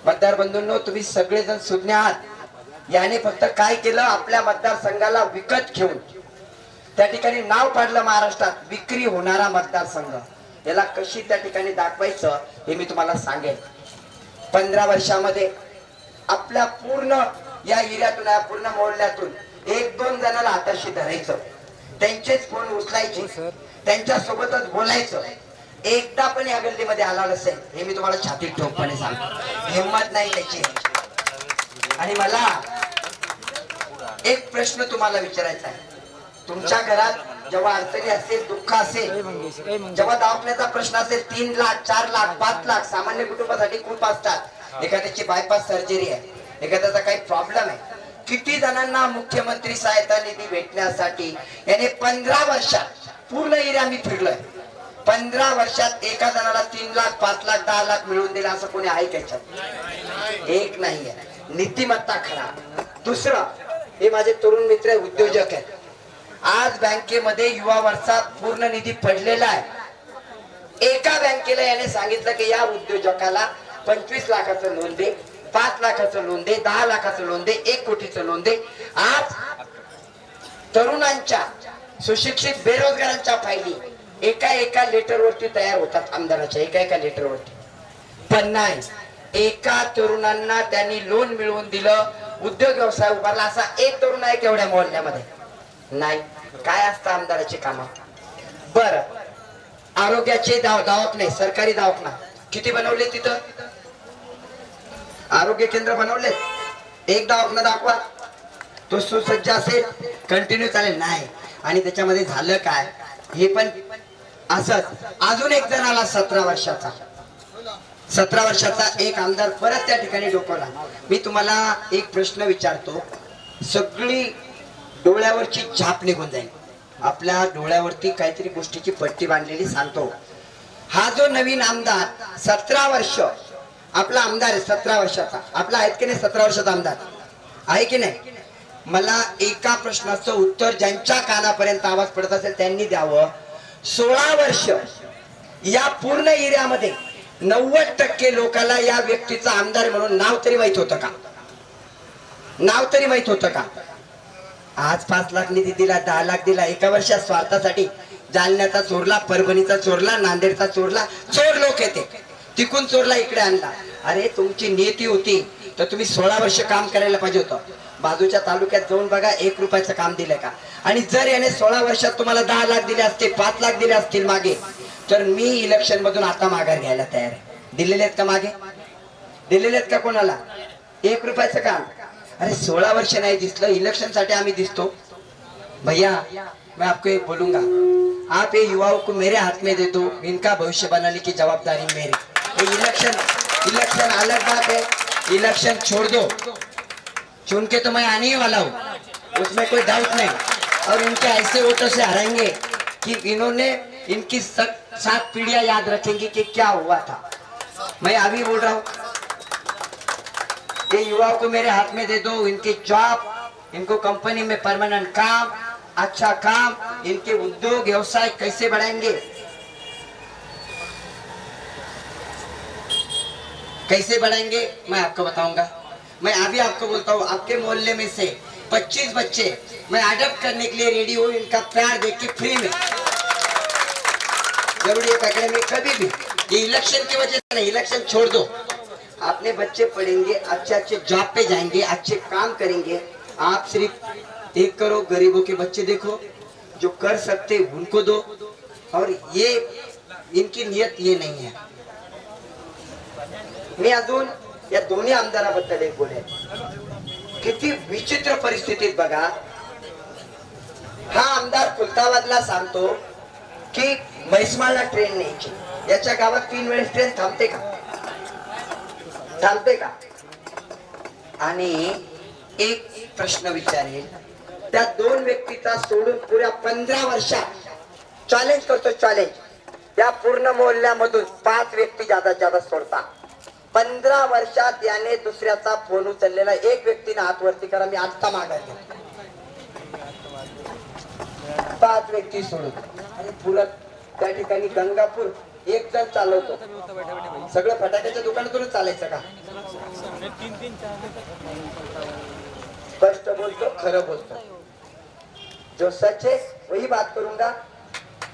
मतदार बंधूंनो, तुम्ही सगळेजण सुज्ञ आहात. याने फक्त काय केलं, आपल्या मतदारसंघाला विकत घेऊन त्या ठिकाणी नाव काढलं महाराष्ट्रात विक्री होणारा मतदारसंघ. याला कशी त्या ठिकाणी दाखवायचं हे मी तुम्हाला सांगेन. 15 वर्षामध्ये आपल्या पूर्ण या एरियातून, या पूर्ण मोहल्ल्यातून 1-2 जणांना हाताशी धरायचं, त्यांचेच फोन उचलायचे, त्यांच्या सोबतच बोलायचं. एकदा पण या गल्लीमध्ये आला नसेल हे मी तुम्हाला छातीत ठोकपणे सांगतो. हिंमत नाही त्याची. आणि मला एक प्रश्न तुम्हाला विचारायचा आहे. तुमच्या घरात जेव्हा अडचणी असेल, दुःख असेल, जेव्हा दवाखान्याचा प्रश्न असेल, 3 लाख 4 लाख 5 लाख सामान्य कुटुंबासाठी खूप असतात. एखाद्याची बायपास सर्जरी आहे, एखाद्याचा काही प्रॉब्लेम आहे. किती जणांना मुख्यमंत्री सहायता निधी भेटण्यासाठी याने 15 वर्षात पूर्ण एरिया मी फिरलोय. 15 वर्षात एका जणाला 3 लाख 5 लाख 10 लाख मिळवून दिला असं कोणी आहे त्याच्यात? एक नाहीये. नीतिमत्ता खरा. दुसरं, हे माझे तरुण मित्र उद्योजक आहेत. आज बँकेमध्ये युवा वर्षात पूर्ण निधी पडलेला आहे. एका बँकेला याने सांगितलं की या उद्योजकाला 25 लाखाचं लोन दे, 5 लाखाचं लोन दे, 10 लाखाचं लोन दे, 1 कोटीचं लोन दे. आज तरुणांच्या, सुशिक्षित बेरोजगारांच्या फायली एका लेटरवरती तयार होतात. आमदाराच्या एका लेटरवरती. पण नाही, एका तरुणांना त्यांनी लोन मिळवून दिलं, उद्योग व्यवसाय उभारला. असा एक तरुण आहे केवढ्या मोहल्ल्यामध्ये नाही. काय असतं आमदाराची कामं? बर, आरोग्याचे दवाखाने, सरकारी दवाखाना किती बनवले तिथं? आरोग्य केंद्र बनवले. एक दवाखाना दाखवा, तो सुसज्ज असेल, कंटिन्यू चालेल. नाही. आणि त्याच्यामध्ये झालं काय हे पण असंच. अजून एक जण आला 17 वर्षाचा एक आमदार परत त्या ठिकाणी डोकवला. मी तुम्हाला एक प्रश्न विचारतो, सगळी डोळ्यावरची झाप निघून जाईल. आपल्या डोळ्यावरती काहीतरी गोष्टीची पट्टी बांधलेली सांगतो. हा जो नवीन आमदार 17 वर्ष आपला आमदार आहे 17 वर्षाचा, आपला आहेत की नाही 17 वर्षाचा आमदार आहे की नाही? मला एका प्रश्नाचं उत्तर ज्यांच्या कानापर्यंत आवाज पडत असेल त्यांनी द्यावं. 16 वर्ष या पूर्ण एरियामध्ये 90% लोकांना या व्यक्तीचा आमदार म्हणून नाव तरी माहित होतं का? नाव तरी माहित होतं का? आज 5 लाख निधी दिला, 10 लाख दिला, एका वर्षात स्वार्थासाठी जालन्याचा चोरला, परभणीचा चोरला, नांदेडचा चोरला, चोर लोक येते तिकून चोरला इकडे आणला. अरे तुमची नीती होती तर तुम्ही 16 वर्ष काम करायला पाहिजे होतं. बाजूच्या तालुक्यात जाऊन बघा 1 रुपयाचं काम दिलंय का? आणि जर याने 16 वर्षात तुम्हाला 10 लाख दिले असते, 5 लाख दिले असतील मागे, तर मी इलेक्शन मधून आता माघार घ्यायला तयार आहे. दिलेले आहेत का मागे? दिलेले आहेत का कोणाला? 1 रुपयाचं काम. अरे 16 वर्ष नाही दिसलं, इलेक्शन साठी आम्ही दिसतो. भैया मैं आपको एक बोलूंगा, आप ये युवाओं को मेरे हाथ में दे दो, इनका भविष्य बनाने की जवाबदारी मेरी. इलेक्शन अलग बात है, इलेक्शन छोड़ दो, चुन के तो मैं आने ही वाला हूँ, उसमें कोई डाउट नहीं. और इनके ऐसे वोटों से हराएंगे कि इन्होंने इनकी 7 पीढ़ियां याद रखेंगी कि क्या हुआ था. मैं अभी बोल रहा हूँ, ये युवाओं को मेरे हाथ में दे दो, इनकी जॉब, इनको कंपनी में परमानेंट काम, अच्छा काम, इनके उद्योग व्यवसाय कैसे बढ़ाएंगे, कैसे बढ़ाएंगे मैं आपको बताऊंगा. मैं अभी आपको बोलता हूँ, आपके मोहल्ले में से 25 बच्चे मैं अडॉप्ट करने के लिए रेडी हूँ, इनका प्यार देख के फ्री में. जरूरी है पकड़े में कभी भी, ये इलेक्शन की वजह से नहीं, इलेक्शन छोड़ दो. अपने बच्चे पढ़ेंगे, अच्छे अच्छे जॉब पे जाएंगे, अच्छे काम करेंगे. आप सिर्फ 1 करोड़ गरीबों के बच्चे देखो, जो कर सकते उनको दो. और ये इनकी नियत ये नहीं है. मी अजून या दोन्ही आमदाराबद्दल एक बोलेन. किती विचित्र परिस्थितीत बघा, हा आमदार खुलताबादला सांगतो की म्हैसमाळला ट्रेन न्यायची. याच्या गावात 3 वेळेस ट्रेन थांबते का? थांबते का? आणि एक प्रश्न विचारेल, त्या 2 व्यक्तीचा सोडून पुऱ्या 15 वर्षात चॅलेंज करतो, चॅलेंज, या पूर्ण मोहल्ल्यामधून 5 व्यक्ती जादा सोडता. 15 वर्षात याने दुसऱ्याचा फोन उचललेला 1 व्यक्तीने हात वरती करा, मी आता माघार घेतो. 5 व्यक्ती सोडून. आणि पुरत त्या ठिकाणी गंगापूर 1 जण चालवतो. सगळं फटाक्याच्या दुकानातूनच चालायचं का? स्पष्ट बोलतो, खरं बोलतो. जो सच है वही बात करूंगा.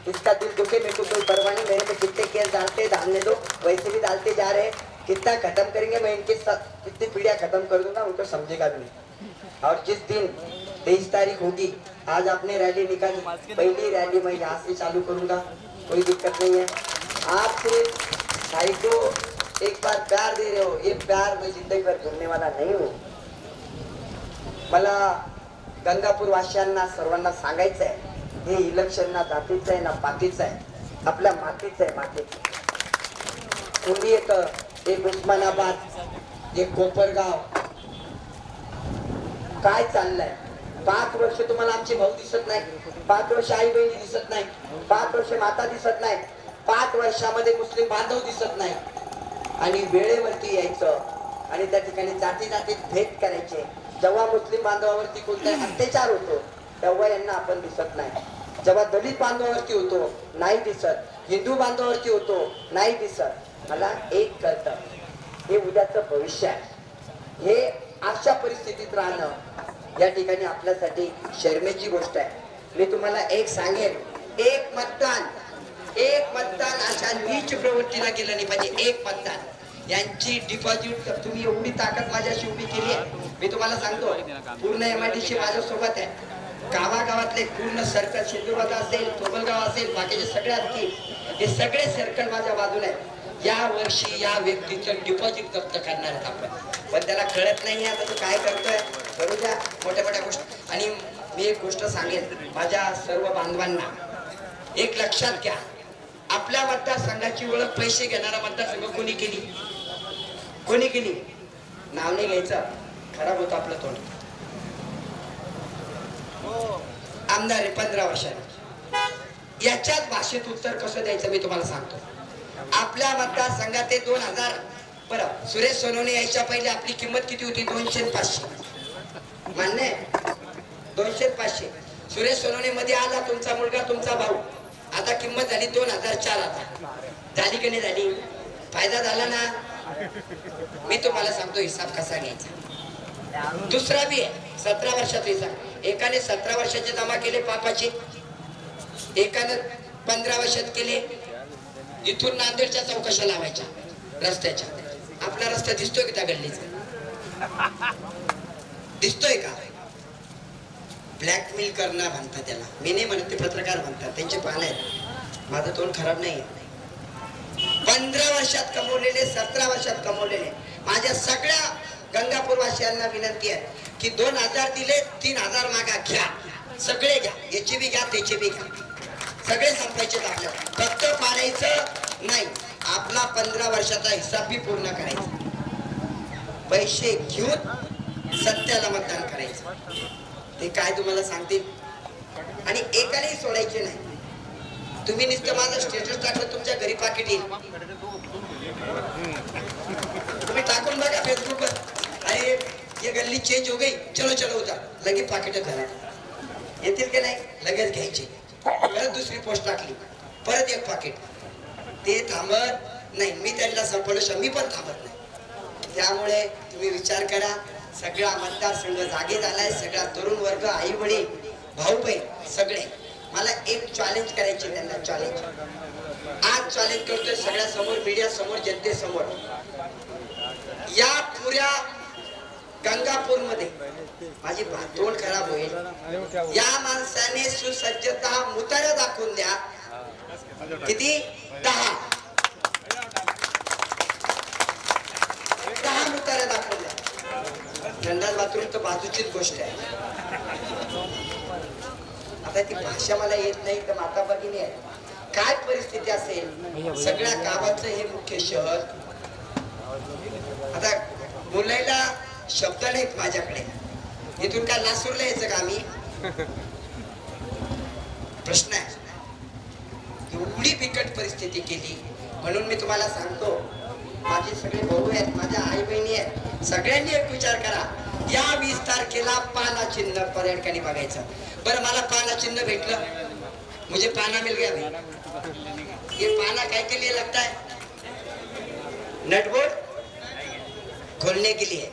इसका दिल दुखे, मेरे को कोई परवाह नहीं. मेरे को कितने केस डालते डालने दो, वैसे भी डालते जा रहे हैं. कितना खत्म करेंगे, मैं इनके साथ कितनी पीढ़ियां खत्म कर दूंगा, उनको समझेगा भी नहीं. और जिस दिन 23 तारीख होगी, आज आपने रैली निकाली, पहली रैली मैं यहाँ से चालू करूंगा, कोई दिक्कत नहीं है. आप सिर्फ भाई को एक बार प्यार दे रहे हो, ये प्यार मैं जिंदगी भर भूलने वाला नहीं हूँ. मला गंगापूर वासियांना सर्वांना सांगायचं आहे, हे इलेक्शन ना जातीचं आहे ना पातीचं आहे, आपल्या मातीचं आहे. मातीचं कोणी येतं, एक उस्मानाबाद, एक कोपरगाव, काय चाललंय? 5 वर्ष तुम्हाला आमचे भाऊ दिसत नाही, 5 वर्ष आई बहिणी दिसत नाही, 5 वर्ष माता दिसत नाही, 5 वर्षामध्ये मुस्लिम बांधव दिसत नाही. आणि वेळेवरती यायचं आणि त्या ठिकाणी जाती भेद करायचे. जेव्हा मुस्लिम बांधवावरती कोणताही अत्याचार होतो तेव्हा यांना आपण दिसत नाही. जेव्हा दलित बांधवावरती होतो नाही दिसत, हिंदू बांधवावरती होतो नाही दिसत. मला एक कळतं, हे उद्याचं भविष्य आहे. हे अशा परिस्थितीत राहणं या ठिकाणी आपल्यासाठी शर्मेची गोष्ट आहे. मी तुम्हाला एक सांगेन, एक मतदान अशा नीच प्रवृत्तीला केलं नाही पाहिजे. 1 मतदान, यांची डिपॉझिट, तुम्ही एवढी ताकद माझ्याशी उभी केली आहे. मी तुम्हाला सांगतो, पूर्ण MIDC माझ्यासोबत आहे. गावागावातले पूर्ण सर्कल, शेंदूरबाजा असेल, तोबलगाव असेल, बाकीचे सगळे असतील, हे सगळे सर्कल माझ्या बाजूला आहे. या वर्षी या व्यक्तीचं डिपॉझिट जप्त करणार आहेत आपण. पण त्याला कळत नाही आता तो काय करतोय. करू द्या मोठ्या मोठ्या गोष्टी. आणि मी एक गोष्ट सांगेन माझ्या सर्व बांधवांना, एक लक्षात घ्या, आपल्या मतदारसंघाची ओळख पैसे घेणारा मतदारसंघ कोणी केली? कोणी केली? नाव नाही घ्यायचं, खराब होतं आपलं तोंड. आमदार आहे 15 वर्षाने. याच्याच भाषेत उत्तर कसं द्यायचं मी तुम्हाला सांगतो. आपल्या मतदारसंघात ते 2000 बरं, सुरेश सोनवणे यायच्या पहिले आपली किंमत किती होती? 200 500. मान्य आहे? 200 500. सुरेश सोनवणे मध्ये आला तुमचा मुलगा, तुमचा भाऊ. आता किंमत झाली 2004. आता झाली की नाही झाली? फायदा झाला ना? मी तुम्हाला सांगतो हिसाब कसा घ्यायचा. दुसरा बी आहे 17 वर्षाचा हिसाब. एकाने 17 वर्षाचे जमा केले पापाचे, एकाने 15 वर्षात केले. इथून नांदेडच्या चौकशा लावायच्या रस्त्याच्या. आपला रस्ता दिसतोय का त्या गल्लीचा? दिसतोय का? ब्लॅकमेल करणं म्हणतात त्याला. मी नाही म्हणत, ते पत्रकार म्हणतात, त्यांचे पान आहेत. माझं तोंड खराब नाही. 15 वर्षात कमवलेले, 17 वर्षात कमवलेले माझ्या सगळ्या गंगापूर वासियांना विनंती आहे की 2000 दिले, 3000 मागा घ्या. सगळे घ्या, याचे बी घ्या, त्याचे बी घ्या. सगळे संपायचे आपल्याला, फक्त पाडायचं नाही. आपला 15 वर्षाचा हिसाब बी पूर्ण करायचा. पैसे घेऊन सत्याला मतदान करायचं. ते काय तुम्हाला सांगतील. आणि एकालाही सोडायचे नाही. तुम्ही नुसतं माझं स्टेटस टाकलं, तुमच्या घरी पाकिट येईल. तुम्ही टाकून बघा फेसबुकवर, अरे ये गल्ली चेंज हो गई, चलो चलो उतर, लगेच पाकिट घरात येतील की नाही? लगेच घ्यायचे. परत दुसरी पोस्ट टाकली, परत एक पाकिट. ते थांबत नाही. मी त्यांना संपवलं, मी पण थांबत नाही. त्यामुळे तुम्ही विचार करा. सगळा मतदारसंघ जागे झालाय, सगळा तरुण वर्ग, आई वडील, भाऊ बहीण सगळे. मला एक चॅलेंज करायचे त्यांना. चॅलेंज आज चॅलेंज करतोय सगळ्या समोर, मीडिया समोर, जनतेसमोर. या पुऱ्या गंगापूर मध्ये माझी तोंड खराब होईल. या माणसाने सुसज्जता मुतारा दाखवून द्या. किती? 10 मुतारा दाखवून द्या. संडास बाथरूम तर बाजूचीच गोष्ट आहे. आता ती भाषा मला येत नाही, तर माता भगिनी आहे. काय परिस्थिती असेल सगळ्या गावाचं हे मुख्य शहर. आता बोलायला शब्द नाहीत माझ्याकडे. इथून काय लासूरला यायचं का आम्ही? प्रश्न आहे. एवढी बिकट परिस्थिती केली. म्हणून मी तुम्हाला सांगतो, माझे सगळे भाऊ आहेत, माझ्या आई बहिणी आहेत, सगळ्यांनी एक विचार करा. या 20 तारखेला पाना चिन्ह पर्यटकांनी बघायचं. बरं, मला पाना चिन्ह भेटलं, मुझे पाना मिल गया भाई. ये पाना काय के लिए लगता है? नटबोल्ट खोलने के लिए.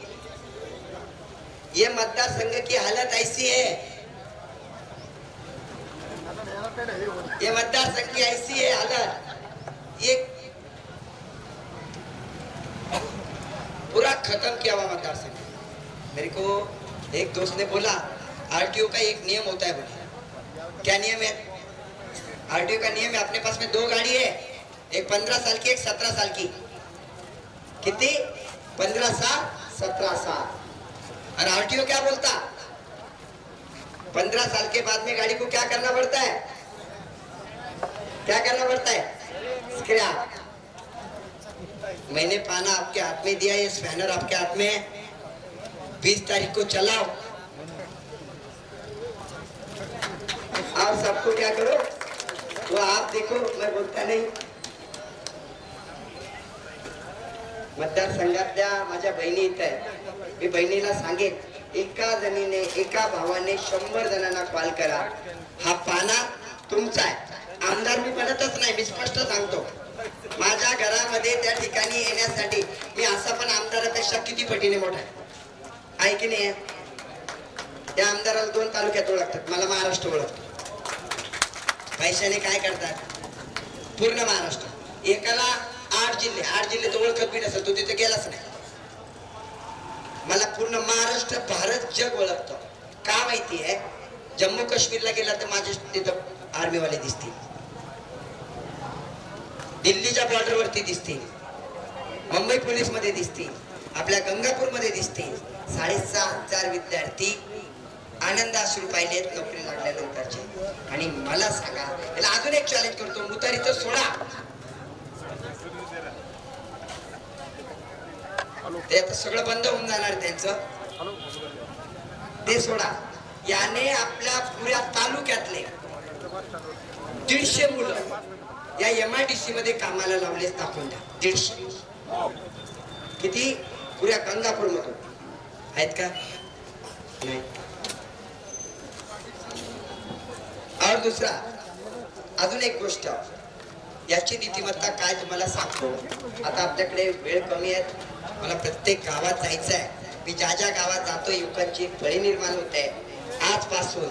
ये मतदार संघ की हालत ऐसी है, ये मतदार संघ की ऐसी है हालत, ये पूरा खत्म किया हुआ मतदार संघ. मेरे को एक दोस्त ने बोला, आरटीओ का एक नियम होता है. बोले क्या नियम है? आरटीओ का नियम है, अपने पास में 2 गाड़ी है, एक 15 साल की, एक 17 साल की. कितनी? 15 साल, 17 साल. और आरटीओ क्या बोलता? 15 साल के बाद में गाड़ी को क्या करना पड़ता है? क्या करना पड़ता है? स्क्रैप. मैंने पाना आपके हाथ में दिया, ये स्पैनर आपके हाथ में है. 20 तारीख को चलाओ और सबको क्या करो वो आप देखो. मैं बोलता नहीं. मतदारसंघातल्या माझ्या बहिणी इथं आहे. मी बहिणीला सांगेन, एका जणीने, एका भावाने 100 जणांना कॉल करा. हा पाना तुमचा आहे. आमदार मी बनतच नाही, मी स्पष्ट सांगतो. माझ्या घरामध्ये त्या ठिकाणी येण्यासाठी मी असा पण आमदारापेक्षा किती पटीने मोठा आहे की नाही? त्या आमदाराला 2 तालुक्यात ओळखतात, मला महाराष्ट्र ओळखतो. पैशाने काय करतात? पूर्ण महाराष्ट्र. एकाला 8 जिल्हे तर ओळखत बी नसेल, तो तिथे गेलाच नाही. मला पूर्ण महाराष्ट्र, भारत, जग ओळखतो. का माहिती आहे? जम्मू काश्मीरला गेला तर माझे तिथं आर्मीवाले दिसतील, दिल्लीच्या बॉर्डरवरती दिसतील, मुंबई पोलीस मध्ये दिसतील, आपल्या गंगापूर मध्ये दिसतील. 6,500 विद्यार्थी आनंदाश्रू पाहिलेत नोकरी लागल्यानंतरचे. आणि मला सांगा, त्याला अजून एक चॅलेंज करतो, मुतारीचं सोडा. ते आता सगळं बंद होऊन जाणार त्यांचं, ते सोडा. याने आपल्या पुऱ्या तालुक्यातले 150 मुलं या MIDC मध्ये कामाला लावलेच दाखवून द्या. 150. किती? पुऱ्या गंगापूर मधून आहेत का? नाही. और दुसरा अजून एक गोष्ट, याची नीतिमत्ता काय तुम्हाला सांगतो. आता आपल्याकडे वेळ कमी आहे, मला प्रत्येक गावात जायचं आहे. मी ज्या ज्या गावात जातो युवकांची फळी निर्माण होते. आजपासून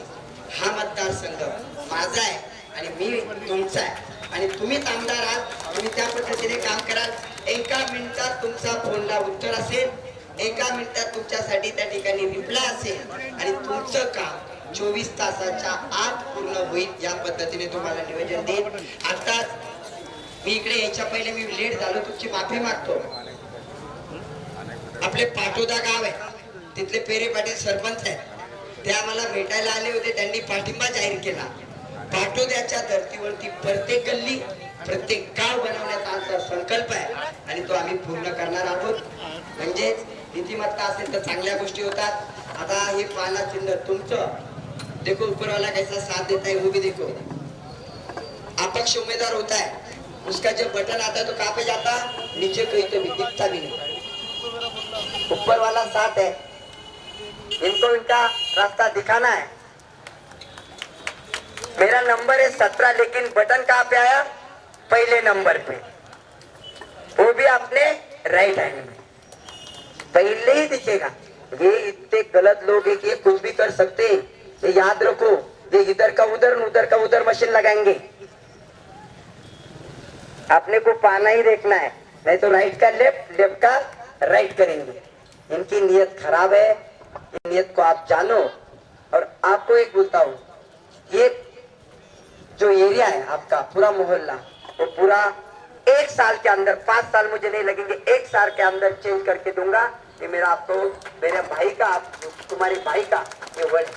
हा मतदारसंघ माझा आहे आणि मी तुमचा आहे आणि तुम्हीच आमदार आहात. तुम्ही त्या पद्धतीने काम कराल. एका मिनिटात तुमचा फोनला उत्तर असेल, एका मिनिटात तुमच्यासाठी त्या ठिकाणी रिप्लाय असेल आणि तुमचं काम 24 तासाच्या आत पूर्ण होईल. या पद्धतीने तुम्हाला नियोजन देईल. आता मी इकडे यायच्या पहिले मी लेट झालो, तुमची माफी मागतो. आपले पाटोदा गाव आहे, तिथले पेरे पाटील सरपंच आहेत, ते आम्हाला भेटायला आले होते. त्यांनी पाठिंबा जाहीर केला. पाटोद्याच्या धर्तीवरती प्रत्येक गल्ली प्रत्येक गाव बनवण्याचा आमचा संकल्प आहे आणि तो आम्ही पूर्ण करणार आहोत. म्हणजेच नीतिमत्ता असेल तर चांगल्या गोष्टी होतात. आता हे पाला चिन्ह तुमचं, देखो ऊपर वाला कैसा साथ देता है वो भी देखो. अपक्ष उम्मीदवार होता है, उसका जब बटन आता है तो कहाँ पे जाता? नीचे कहीं तो भी दिखता भी नहीं. ऊपर वाला साथ है, इनको इनका रास्ता दिखाना है. मेरा नंबर है 17, लेकिन बटन कहाँ पे आया? पहले नंबर पे, वो भी आपने राइट हैंड में पहले ही दिखेगा. ये इतने गलत लोग हैं कि ये कुछ भी कर सकते हैं. ये याद रखो, ये इधर का उधर मशीन लगाएंगे. आपने को पाना ही देखना है, नहीं तो राइट का लेफ्ट, लेफ्ट का राइट करेंगे. इनकी नीयत खराब है. नीयत को आप जानो. और आपको एक बोलता हूँ, ये जो एरिया है आपका पूरा मोहल्ला, वो पूरा 1 साल के अंदर, 5 साल मुझे नहीं लगेंगे, 1 साल के अंदर चेंज करके दूंगा. ये मेरा आपको, मेरे भाई का, तुम्हारे भाई का ये वर्ड.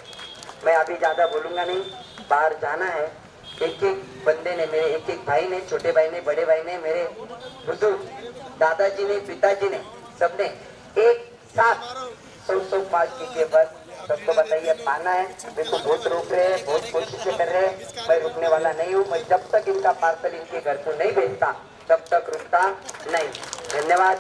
मैं अभी ज्यादा बोलूंगा नहीं. बाहर जाना है. एक एक बंदे ने, मेरे एक एक भाई ने, छोटे भाई ने, बड़े भाई ने, मेरे बुजुर्ग दादाजी ने, पिताजी ने, सबने एक साथ 100 पास कीजिए. बस सबको बताइए पाना है. मेरे को बहुत रोक रहे हैं, बहुत कोशिशें कर रहे हैं. मैं रुकने वाला नहीं हूँ. मैं जब तक इनका पार्सल इनके घर को नहीं भेजता तब तक रुकता नहीं. धन्यवाद.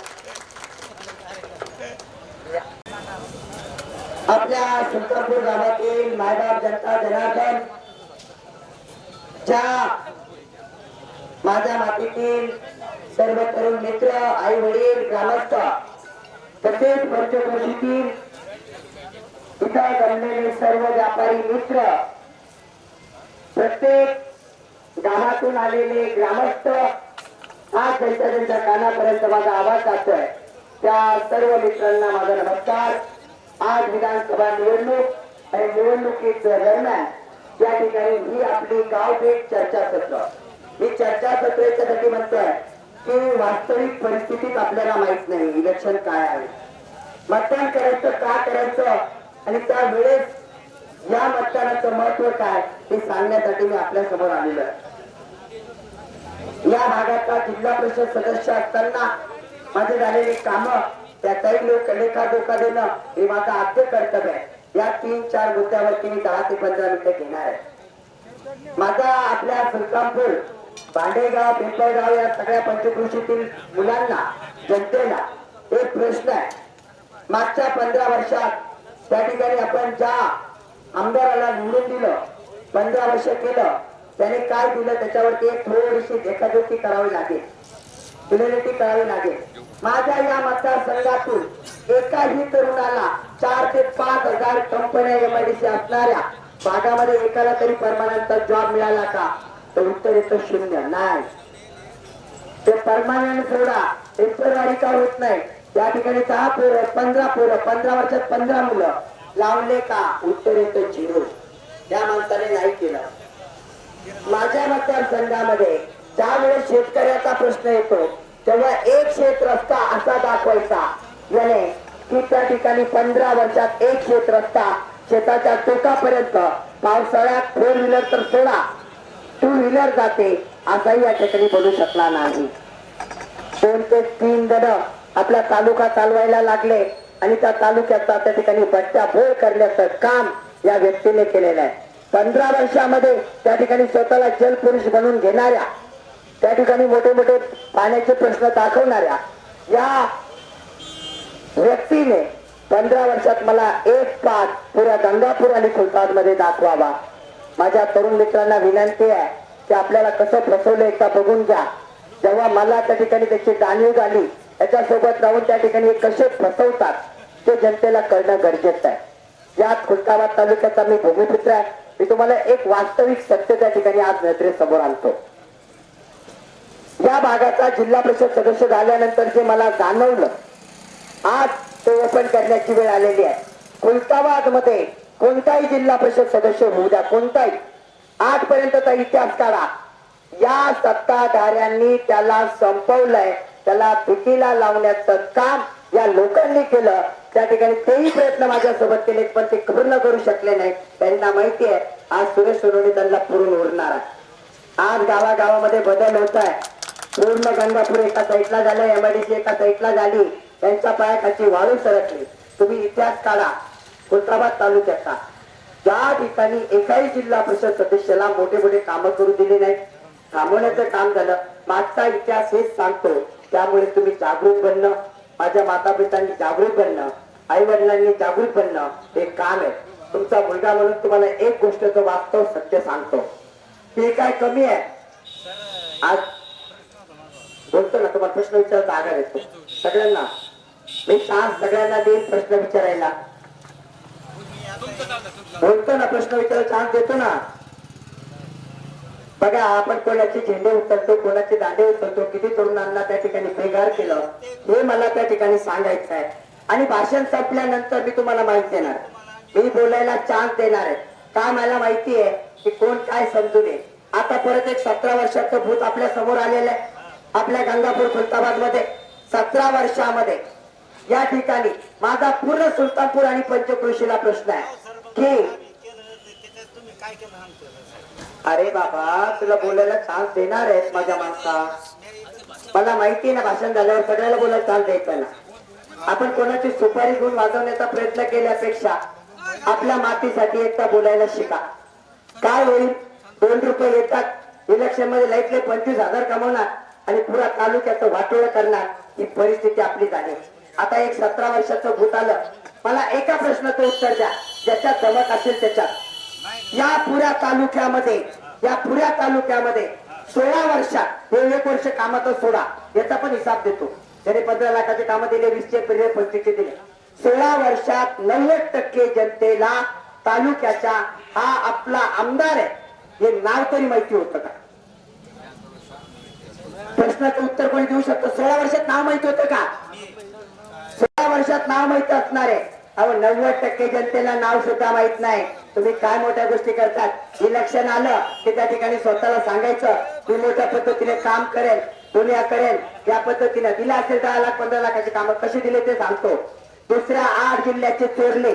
आपल्या सुलतानपूर गावातील मायबाप जनता जनार्दन, ज्या माझ्या मातीतील सर्व तरुण मित्र, आई वडील, ग्रामस्थ, तसेच पंचक्रोशीतील इथं जमलेले सर्व व्यापारी मित्र, प्रत्येक गावातून आलेले ग्रामस्थ, आज त्यांच्या कानापर्यंत माझा आवाज जातोय त्या सर्व मित्रांना माझा नमस्कार. आज विधानसभा निवडणूक आणि निवडणुकीच्या दरम्यान या ठिकाणी ही आपली गाव भेट चर्चासत्र. ही चर्चासत्र याच्यासाठी म्हणतोय की वास्तविक परिस्थितीत आपल्याला माहित नाही इलेक्शन काय आहे, मतदान करायचं का करायचं आणि त्या वेळेस या मतदानाचं महत्व काय हे सांगण्यासाठी मी आपल्या समोर आलेलो आहे. या भागाचा जिल्हा परिषद सदस्य असताना माझे झालेले काम, त्या काही लोक लेखाजोखा देणं हे माझं आद्य कर्तव्य आहे. या 3-4 मुद्द्यावरती मी 10 ते 15 मिनिटं घेणार आहे. माझा आपल्या सुलतानपूर, भांडेगाव, पिंपळगाव या सगळ्या पंचक्रोशीतील मुलांना, जनतेला एक प्रश्न आहे. मागच्या 15 वर्षात त्या ठिकाणी आपण ज्या आमदाराला निवडून दिलं, 15 वर्ष केलं, त्याने काय दिलं त्याच्यावरती एक थोडीशी देखरेखी करावी लागेल, क्लिअरिटी करावी लागेल. माझ्या या मतदारसंघातून एकाही तरुणाला 4 ते 5 हजार कंपन्या एमआयडीसी असणाऱ्या भागामध्ये एकाला तरी परमनंट जॉब मिळाला का? तर उत्तर येतं 0. नाही. ते परमनंट सोडा, टेम्पररी का होत नाही. त्या ठिकाणी 10 पोरं, 15 पोरं, 15 वर्षात 15 मुलं लावले का? उत्तर येतं 0. त्या माणसाने नाही केलं. माझ्या मतदारसंघामध्ये ज्यावेळेस शेतकऱ्याचा प्रश्न येतो तेव्हा एक शेत रस्ता असा दाखवायचा याने की त्या ठिकाणी 15 वर्षात एक शेत रस्ता शेताच्या टोकापर्यंत, पावसाळ्यात 4 व्हीलर तर सोडा 2 व्हीलर जाते असाही या ठिकाणी बोलू शकला नाही. 2 ते 3 जण आपला तालुका चालवायला लागले आणि त्या तालुक्याचा त्या ठिकाणी बट्ट्याबोळ करण्याचं काम या व्यक्तीने केलेलं आहे. 15 वर्षामध्ये त्या ठिकाणी स्वतःला जलपुरुष बनवून घेणाऱ्या, त्या ठिकाणी मोठे मोठे पाण्याचे प्रश्न दाखवणाऱ्या या व्यक्तीने 15 वर्षात मला एक पाठ पुऱ्या गंगापूर आणि खुलताबाद मध्ये दाखवावा. माझ्या तरुण मित्रांना विनंती आहे की आपल्याला कसं फसवलं एकदा बघून घ्या. जेव्हा मला त्या ठिकाणी त्याची जाणीव झाली, त्याच्यासोबत राहून त्या ठिकाणी हे कसे फसवतात ते जनतेला कळणं गरजेचं आहे. यात खुलताबाद तालुक्याचा मी भूमिपुत्र आहे. मी तुम्हाला एक वास्तविक सत्य त्या ठिकाणी आज नजरेसमोर आणतो. या भागाचा जिल्हा परिषद सदस्य झाल्यानंतर जे मला जाणवलं, आज ते ओपन करण्याची वेळ आलेली आहे. खुलताबाद मध्ये कोणताही जिल्हा परिषद सदस्य होऊ द्या, कोणताही, आजपर्यंतचा इतिहास काढा, या सत्ताधाऱ्यांनी त्याला संपवलंय. त्याला भीतीला लावण्याचं काम या लोकांनी केलं. त्या ठिकाणी तेही प्रयत्न माझ्यासोबत केले, पण ते पूर्ण करू शकले नाही. त्यांना माहिती आहे आज सुरेश सोनवणे त्यांना पुरून उरणार आहे. आज गावागावामध्ये बदल होत आहे. पूर्ण गंगापूर एका साईडला झालं, एमआयडीसी एका साईडला झाली, त्यांच्या पायाखाची वाळू सरकली. तुम्ही इतिहास काढा खुलताबाद तालुक्याचा, ज्या ठिकाणी एकाही जिल्हा परिषद सदस्याला मोठे मोठे कामं करू दिले नाही, थांबवण्याचं काम झालं. मागचा इतिहास हेच सांगतो. त्यामुळे तुम्ही जागरूक बनणं, माझ्या माता पितांनी जागरूक बनणं, आई वडिलांनी जागरूक बनणं हे काम आहे. तुमचा मुलगा म्हणून तुम्हाला एक गोष्टचं वास्तव सत्य सांगतो, हे काय कमी आहे. आज बोलतो ना, तुम्हाला प्रश्न विचारायचा आधार येतो सगळ्यांना. मी चान्स सगळ्यांना देईन प्रश्न विचारायला. बोलतो ना, प्रश्न विचारायला चान्स देतो ना. बघा, आपण कोणाचे झेंडे उचलतो, कोणाचे दांडे उचलतो, किती तरुणांना त्या ठिकाणी बेगार केलं, हे मला त्या ठिकाणी सांगायचं आहे. आणि भाषण संपल्यानंतर मी तुम्हाला माहिती देणार, मी बोलायला चान्स देणार आहे. का मला माहिती आहे की कोण काय समजू नये. आता परत एक 17 वर्षाचं भूत आपल्या समोर आलेलं आहे. आपल्या गंगापूर खुलताबाद मध्ये 17 वर्षामध्ये या ठिकाणी माझा पूर्ण सुलतानपूर आणि पंचक्रोशीला प्रश्न आहे की, अरे बाबा, तुला बोलायला चान्स देणार आहे माझ्या माणसा. मला माहिती आहे ना, भाषण झाल्यावर सगळ्याला बोलायला चान्स द्यायचा ना. आपण कोणाची सुपारी घेऊन वाजवण्याचा प्रयत्न केल्यापेक्षा आपल्या मातीसाठी एकदा बोलायला शिका. काय होईल, 2 रुपये येतात, इलेक्शन मध्ये लाईटले 25,000 कमवणार आणि पुरा तालुक्याचं वाटोळं करणार, ही परिस्थिती आपली झाली. आता एक 17 वर्षाचं भूत आलं. मला एका प्रश्नाचं उत्तर द्या, ज्याच्यात धमक असेल त्याच्यात. या पुऱ्या तालुक्यामध्ये 16 वर्षात, हे 1 वर्ष कामाचा सोडा, याचा पण हिसाब देतो. त्याने 15 लाखाचे कामं दिले, 20चे दिले, 25चे दिले. 16 वर्षात 90% जनतेला तालुक्याच्या हा आपला आमदार आहे हे नाव तरी माहिती होतं का? प्रश्नाचं उत्तर कोणी देऊ शकतो? 16 वर्षात नाव माहिती होतं का? 16 वर्षात नाव माहिती असणार आहे. अहो, 90% जनतेला नाव सुद्धा माहित नाही. तुम्ही काय मोठ्या गोष्टी करतात. इलेक्शन आलं की त्या ठिकाणी स्वतःला सांगायचं मी मोठ्या पद्धतीने काम करेल, दुनिया करेल. या पद्धतीने दिला असेल 10 लाख 15 लाखाची कामं कशी दिले ते सांगतो. दुसऱ्या 8 जिल्ह्याचे चोरले,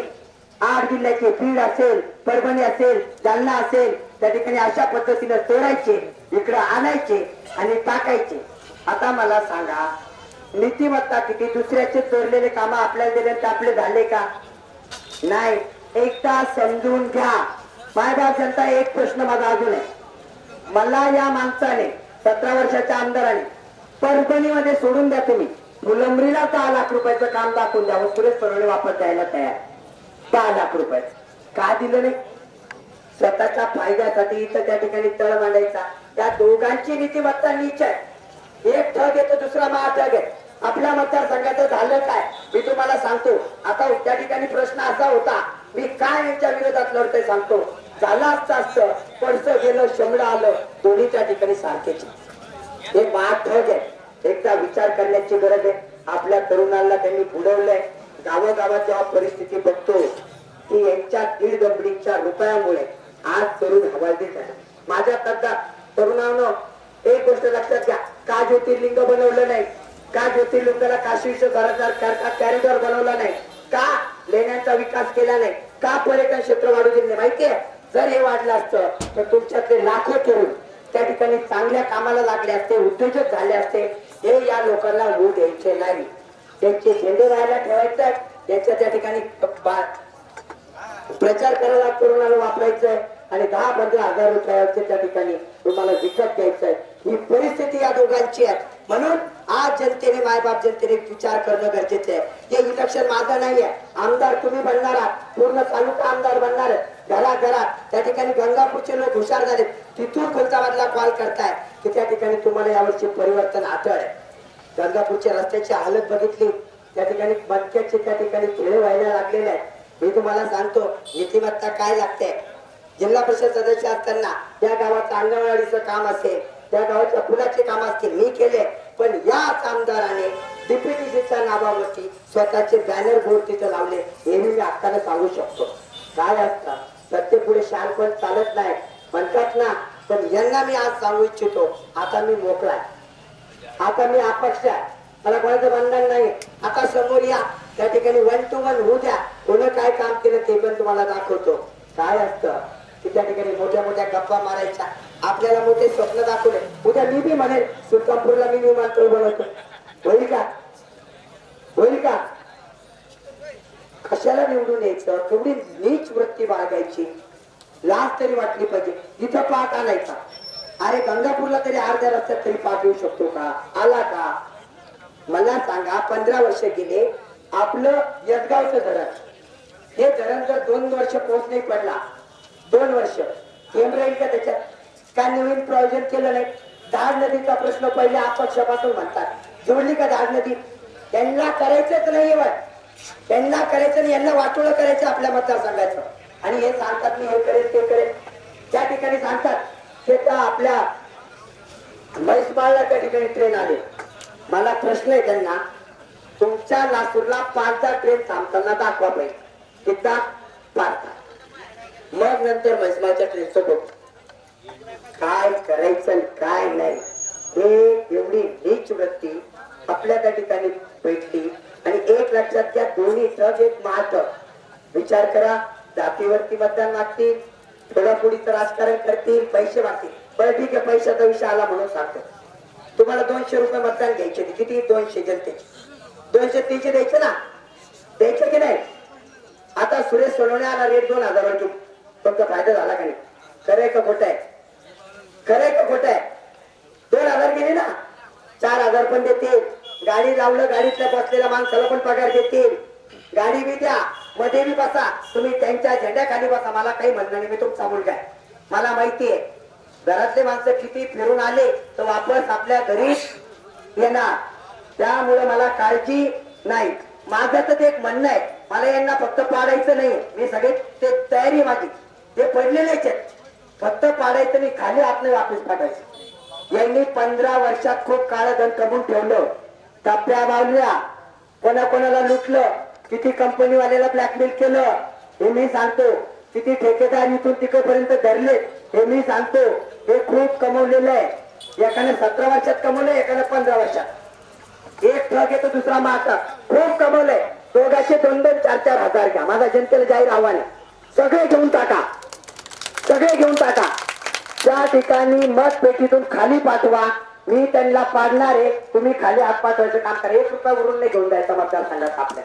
8 जिल्ह्याचे, बीड असेल, परभणी असेल, जालना असेल, त्या ठिकाणी अशा पद्धतीने चोरायचे, इकडे आणायचे आणि टाकायचे. आता मला सांगा, नीतिमत्ता किती? दुसऱ्याचे चोरलेले काम आपल्याला दिले तर आपले झाले का? नाही. एकदा समजून घ्या. मायबाप जनता, एक प्रश्न माझा अजून आहे. मला या माणसाने 17 वर्षाच्या आमदाराने परभणीमध्ये सोडून द्या, तुम्ही फुलंब्रीला 10 लाख रुपयाचं काम दाखवून द्यावं, सुरेश सोनवणे वापस द्यायला तयार. 10 लाख रुपये का दिलं नाही? स्वतःच्या फायद्यासाठी इथं त्या ठिकाणी तळ मांडायचा. त्या दोघांची नीतिमत्ता नीच आहे. एक ठग येतो, दुसरा महाठग आहे. आपल्या मतदारसंघाचं झालं काय मी तुम्हाला सांगतो. आता त्या ठिकाणी प्रश्न असा होता, मी काय यांच्या विरोधात लढतोय सांगतो. झालं असतं पडसं गेलं, शंभर आलं, दोन्ही त्या ठिकाणी सारखेच. हे महाठग आहे. एकदा विचार करण्याची गरज आहे. आपल्या तरुणाला त्यांनी बुडवलंय. गावोगावात जेव्हा परिस्थिती बघतो की यांच्या 1.5 दमडीच्या रुपयामुळे आज तरुण हवालदिल झाले. माझ्या तरुणांनो, एक गोष्ट लक्षात घ्या. का ज्योतिर्लिंग बनवलं नाही? का ज्योतिर्लिंगाला काशी विश्वभारत कॅरिडॉर बनवला नाही? का लेण्यांचा विकास केला नाही? का पर्यटन क्षेत्र वाढू दिले नाही? माहितीये, जर हे वाढलं असतं तर तुमच्यातले लाखो तरुण त्या ठिकाणी चांगल्या कामाला लागले असते, उद्योजक झाले असते. हे या लोकांना होऊ द्यायचे नाही. त्यांचे झेंडे राहायला ठेवायचे, त्यांच्या त्या ठिकाणी प्रचार करायला तरुणाला वापरायचंय आणि 10-15 हजार रुपयाचे त्या ठिकाणी तुम्हाला विकत घ्यायचंय. ही परिस्थिती या दोघांची आहे. म्हणून आज जनतेने मायबाप जनतेने विचार करणं गरजेचं आहे. हे इलेक्शन माझं नाहीये. आमदार तुम्ही बनणार आहात, पूर्ण तालुका आमदार बनणार आहे. घराघरात त्या ठिकाणी गंगापूरचे लोक हुशार झाले, तिथून खुलताबादला कॉल करताय की त्या ठिकाणी तुम्हाला यावर्षी परिवर्तन आढळ. गंगापूरच्या रस्त्याची हालत बघितली, त्या ठिकाणी बंदक्याचे त्या ठिकाणी खेळ व्हायला लागलेले आहेत. मी तुम्हाला सांगतो नीतिमत्ता काय लागते. जिल्हा परिषद सदस्य असताना त्या गावाचं अंगणवाडीचं काम असेल, त्या गावाच्या फुलाचे काम असतील, मी केले. पण याच आमदाराने डीपीटीसीच्या नावावरती स्वतःचे बॅनर बोर्ड तिथे लावले. हे मी आत्ताने सांगू शकतो. काय असतं सत्य पुढे शानपण चालत नाही म्हणतात ना. पण यांना मी आज सांगू इच्छितो, आता मी मोकळा आहे, आता मी अपक्ष आहे, मला कोणाचं बंधन नाही. आता समोर या, त्या ठिकाणी 1 to 1 होऊ द्या. कोणी काय काम केलं ते पण तुम्हाला दाखवतो. काय असतं की त्या ठिकाणी मोठ्या मोठ्या गप्पा मारायच्या, आपल्याला मोठे स्वप्न दाखवले. उद्या मी बी म्हणेल सुलतानपूरला मी विमानतळ बनवतो. होईल का? होईल का? कशाला निवडून यायचं? केवढी नीच वृत्ती बाळगायची, लाज तरी वाटली पाहिजे. इथं पाठ आणायचा. अरे गंगापूरला तरी अर्ध्या रस्त्यात तरी पाठ येऊ शकतो का? आला का? मला सांगा. 15 वर्ष गेले. आपलं यसगावचं धरण, हे धरण जर 2 वर्ष पाऊस नाही पडला, 2 वर्ष थेंब राहील का त्याच्यात? काय नवीन प्रयोजन केलं नाही? दाड नदीचा प्रश्न पहिले अपक्षापासून म्हणतात, जोडली का दाड नदी? त्यांना करायचंच नाही, त्यांना करायचं नाही, यांना वाटोळं करायचं आपल्या मतदारसंघाचं. आणि हे सांगतात मी हे करेल ते करेल. त्या ठिकाणी सांगतात ते तर आपल्या म्हैसमाळला त्या ठिकाणी ट्रेन आले. मला प्रश्न आहे त्यांना, तुमच्या लातूरला 5दा ट्रेन थांबताना दाखवा पाहिजे, किती 5दा, मग नंतर म्हैसमाळच्या ट्रेन सोबत काय करायचं काय नाही. हे एवढी नीच वृत्ती आपल्या त्या ठिकाणी भेटली. आणि एक लक्षात घ्या, दोन्ही ट्रक एक महाट्रक. विचार करा, जातीवरती मतदान मागतील, थोडापुडीचं राजकारण करतील, पैसे मागतील. बरं ठीक आहे, पैशाचा विषय आला म्हणून सांगतो. तुम्हाला 200 रुपये मतदान घ्यायचे, किती? 200 जनतेचे 230 द्यायचे ना, द्यायचे की नाही? आता सुरेश सोनवणे आला, रेट 2000 वर घेऊ. तुमचा फायदा झाला का नाही? खरंय का खोटं आहे? खरंय का खोटं आहे? 2000 गेले ना, 4000 पण देतील. गाडी लावलं, गाडीतल्या बसलेल्या माणसाला पण पगार देतील. गाडी बी द्या, मध्ये बी बसा, तुम्ही त्यांच्या झेंड्याखाली बसा. मला काही म्हणणं नाही, मी तुमचा मुलगा आहे, मला माहिती आहे. घरातले माणसं किती फिरून आले तर वापस आपल्या घरी येणार, त्यामुळे मला काळजी नाही. माझं तर एक म्हणणं आहे, मला यांना फक्त पाडायचं नाही. मी सगळे ते तयारी माझी, ते पडलेलेच आहेत, फक्त पाडायचं नाही, खाली आपले वापस पाडायचं. यांनी 15 वर्षात खूप काळ धन कमवून ठेवलं, टप्प्या बावल्या, कोणाकोणाला लुटलं, किती कंपनीवाल्याला ब्लॅकमेल केलं हे मी सांगतो, किती ठेकेदार इथून तिकडपर्यंत धरले हे मी सांगतो. हे खूप कमवलेलं आहे. एकाने 17 वर्षात कमवलं, एकाने 15 वर्षात. एक ट्रक येतो, दुसरा महाट्रक. खूप कमवलंय. दोघांचे 2-2, 4-4 हजार घ्या. माझा जनतेला जाहीर आव्हान आहे, सगळे घेऊन टाका, सगळे घेऊन टाका. त्या ठिकाणी मत पेटीतून खाली पाठवा. मी त्यांना पाडणार आहे, तुम्ही खाली हात पाठवायचं काम करा. 1 रुपया वरून नाही घेऊन जायचा मतदारसंघात.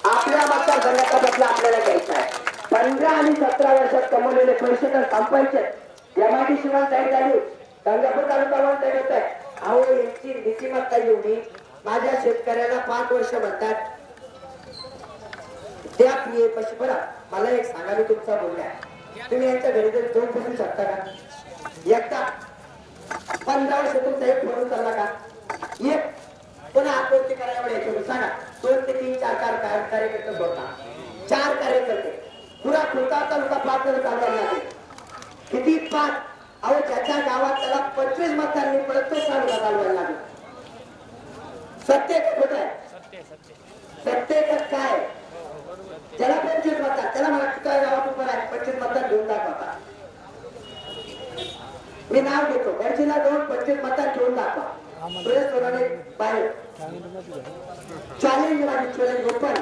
आपल्या मतदारसंघाचा बदला आपल्याला घ्यायचा आहे. 15 आणि 17 वर्षात कमवलेले पैसे तर संपायचे. एमआयडी शिवाय साईड झाली, गंगापूर तालुका साईड होत आहे. अहो यांची नीतिमत्ता एवढी. माझ्या शेतकऱ्याला 5 वर्ष म्हणतात त्या प्रिय पैसे. बरं मला एक सांगा, मी तुमचा बोललाय, तुम्ही यांच्या घरी जर 2 बसू शकता का? एकटा 15 वर्ष तुमचा एक फोन चालला का? एक पुन्हा आत्महत्या करायला यायचं सांगा. 2 ते 3 4 कार्यकर्ते होता, 4 कार्यकर्ते पुरा खुलता तालुका 5 जण चालवायला लागले. किती 5? अहो ज्याच्या गावात त्याला 25 मतदार नाही पडत तो तालुका चालवायला लागला. सत्य का खोटं आहे? सत्य का काय? ज्याला 25 मतदार, त्याला मला किती गावात उभं आहे 25 मतदार घेऊन दाखवता. मी नाव घेतो, गडचिला जाऊन 25 मतदार घेऊन दाखवा. सुरेश सोनवणे बाहेर. चॅलेंज माझी, चॅलेंज ओपन.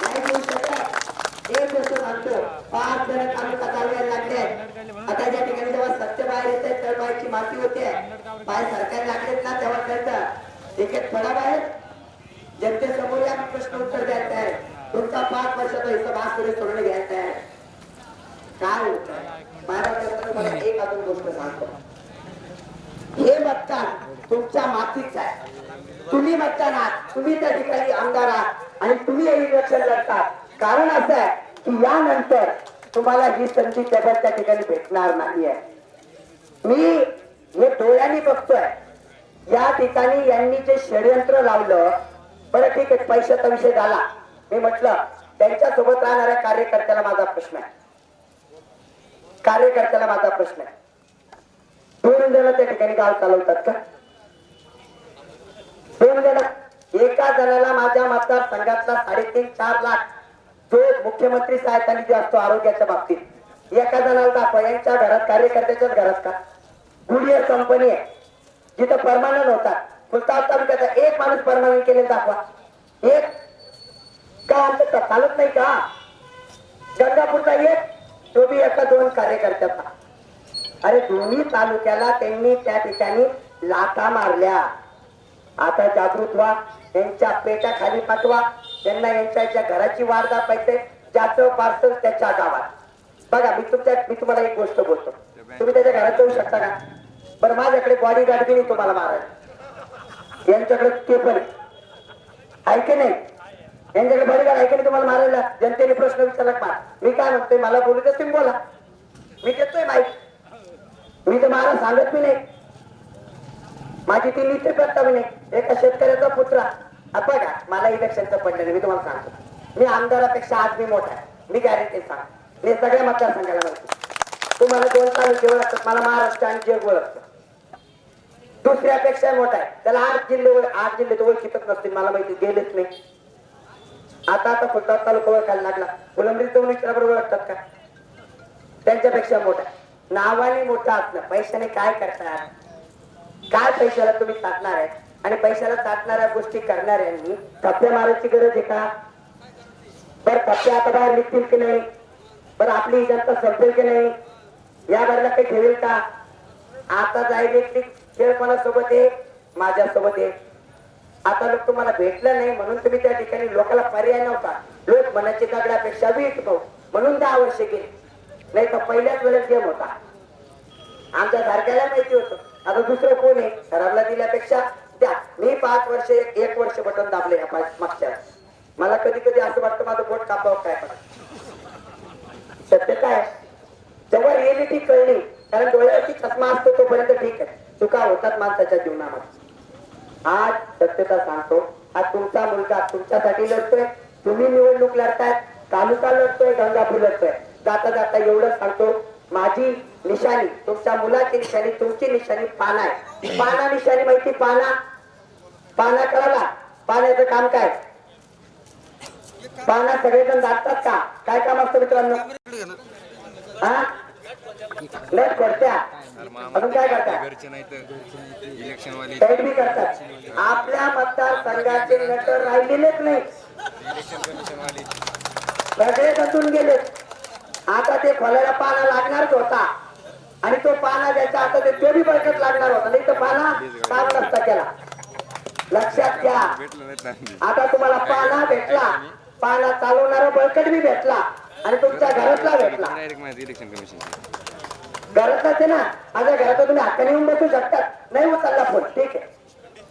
नाही घेऊ शकत. एक गोष्ट सांगतो, 5 जण तालुका चालवायला लागले. आता ज्या ठिकाणी जेव्हा सत्य बाहेर येते, तळपायची माती होते, पाय सरकार लागलेत ना, तेव्हा कळतं एक एक फळा बाहेर. जनतेसमोर या प्रश्न उत्तर द्यायचं आहे. तुमचा 5 वर्षाचा हिशोब आज सुरेश सोनवणे घ्यायचा आहे. काय होत महाराष्ट्रात? मला एक अजून गोष्ट सांगतो, हे मतदान तुमच्या मातीच आहे. तुम्ही मतदान आहात, तुम्ही त्या ठिकाणी आमदार आहात आणि तुम्ही हे इलेक्शन लढतात. कारण असं आहे की यानंतर तुम्हाला ही संधी केवळ त्या ठिकाणी भेटणार नाहीये. मी हे डोळ्यांनी बघतोय या ठिकाणी यांनी जे षडयंत्र लावलं. बरं ठीक आहे, पैशाचा विषय झाला. मी म्हटलं त्यांच्या सोबत राहणाऱ्या कार्यकर्त्याला माझा प्रश्न आहे. कार्यकर्त्याला माझा प्रश्न आहे, 2 जण त्या ठिकाणी गाव चालवतात का? 2 जण. एका जणाला माझ्या मतदारसंघातला 3.5-4 लाख जो मुख्यमंत्री सहायता निधी असतो आरोग्याच्या बाबतीत, एका जणाला दाखवा. यांच्या घरात, कार्यकर्त्याच्याच घरात का? गुडियर कंपनी आहे जिथं परमानंट होतात. फुलताबाद तालुक्याचा एक माणूस परमानंट केलेला दाखवा. एक का? आमचं चालत नाही का? गंगापूरचा एक, तो बी एका 2 कार्यकर्त्याचा. अरे दोन्ही तालुक्याला त्यांनी त्या ठिकाणी लाथा मारल्या. आता जागृत व्हा, त्यांच्या पेट्या खाली पाठवा, त्यांना यांच्या घराची वाढ दाखवायचे. ज्याचं पार्सल त्याच्या गावात. बघा मी तुम्हाला एक गोष्ट बोलतो, तुम्ही त्याच्या घरात जाऊ शकता का? बरं माझ्याकडे बॉडीगार्ड बी नाही तुम्हाला मारायला, यांच्याकडे ते पण आहे की नाही? यांच्याकडे बॉडीगार्ड आहे की नाही तुम्हाला मारायला? जनतेने प्रश्न विचारला का? मी काय म्हणतोय, मला बोलू दे, तुम्ही बोला. मी देतोय माहित, मी तर महाराज सांगत मी नाही. माझी ती नीती प्रस्ताव नाही. एका शेतकऱ्याचा पुत्र बघा, मला इलेक्शनचं पडलं नाही. मी तुम्हाला सांगतो, मी आमदारापेक्षा आज मी मोठा आहे. मी गॅरंटी सांग, मी सगळ्या मतदारसंघाला माहिती. तुम्हाला 2 तालुके ओळखतात, मला महाराष्ट्र आणि जग ओळखतं. दुसऱ्यापेक्षा मोठा आहे, त्याला 8 जिल्हे तो ओळखीतच नसतील, मला माहिती, गेलेच नाही. आता फुलताबाद तालुका ओळखायला लागला. फुलंब्री जाऊन विचाराबरोबर ओळखतात का? त्यांच्यापेक्षा मोठा. नावाने मोठा असणं, पैशाने काय करतात? काय पैशाला तुम्ही साधणार आहे? आणि पैशाला साधणाऱ्या गोष्टी करणाऱ्यांनी थप्प्या मारायची गरज आहे का? बरं थप्प्या आता बाहेर निघतील की नाही? बरं आपली जनता संपेल की नाही? या बाजूला काही ठेवेल का? आता जाईल खेळ कोणासोबत आहे? माझ्यासोबत आहे. आता लोक तुम्हाला भेटलं नाही म्हणून तुम्ही त्या ठिकाणी लोकांना पर्याय नव्हता. लोक मनाची दगडापेक्षा वीट म्हणून 10 वर्षे गेले. नाही तर पहिल्याच वेळेस गेम होता. आमच्या सारख्याला माहिती होतं. आता दुसरं कोण आहे? खराबला दिल्यापेक्षा द्या. मी 5 वर्ष 1 वर्ष बटन दाबले मागच्या. मला कधी कधी असं वाटतं माझं बोट कापावं काय. सत्य काय? जेव्हा रिएलिटी कळली, कारण डोळ्यावरती चष्मा असतो तोपर्यंत ठीक आहे, चुका होतात माणसाच्या जीवनामध्ये. आज सत्यता सांगतो, आज तुमचा मुलगा तुमच्यासाठी लढतोय, तुम्ही निवडणूक लढतायत, तालुका लढतोय, गंगापूर लढतोय. जाता जाता एवढं सांगतो, माझी निशाणी, तुमच्या मुलाची निशाणी, तुमची निशाणी पाना आहे. पाना निशाणी माहिती? पाना कळाला? पाण्याचं काम काय? पाना सगळेजण जातात का? काय काम असतं मित्रांनो? हा, लट करत्या. अजून काय करतात? टाईट बी करतात. आपल्या मतदारसंघाचे नट राहिलेलेच नाही, सगळे बसून गेलेत. आता ते खोलायला पाना लागणारच होता आणि तो पाना ज्याच्या आता ते बी बळकट लागणार होता, नाही तर पाना काम नसता केला. लक्षात घ्या, आता तुम्हाला पाना भेटला, पाना चालवणारा बळकट बी भेटला आणि तुमच्या घरातला भेटला. घरातलाच आहे ना, माझ्या घरात तुम्ही हक्काने येऊन बसू शकतात. नाही उचलला फोन ठीक आहे,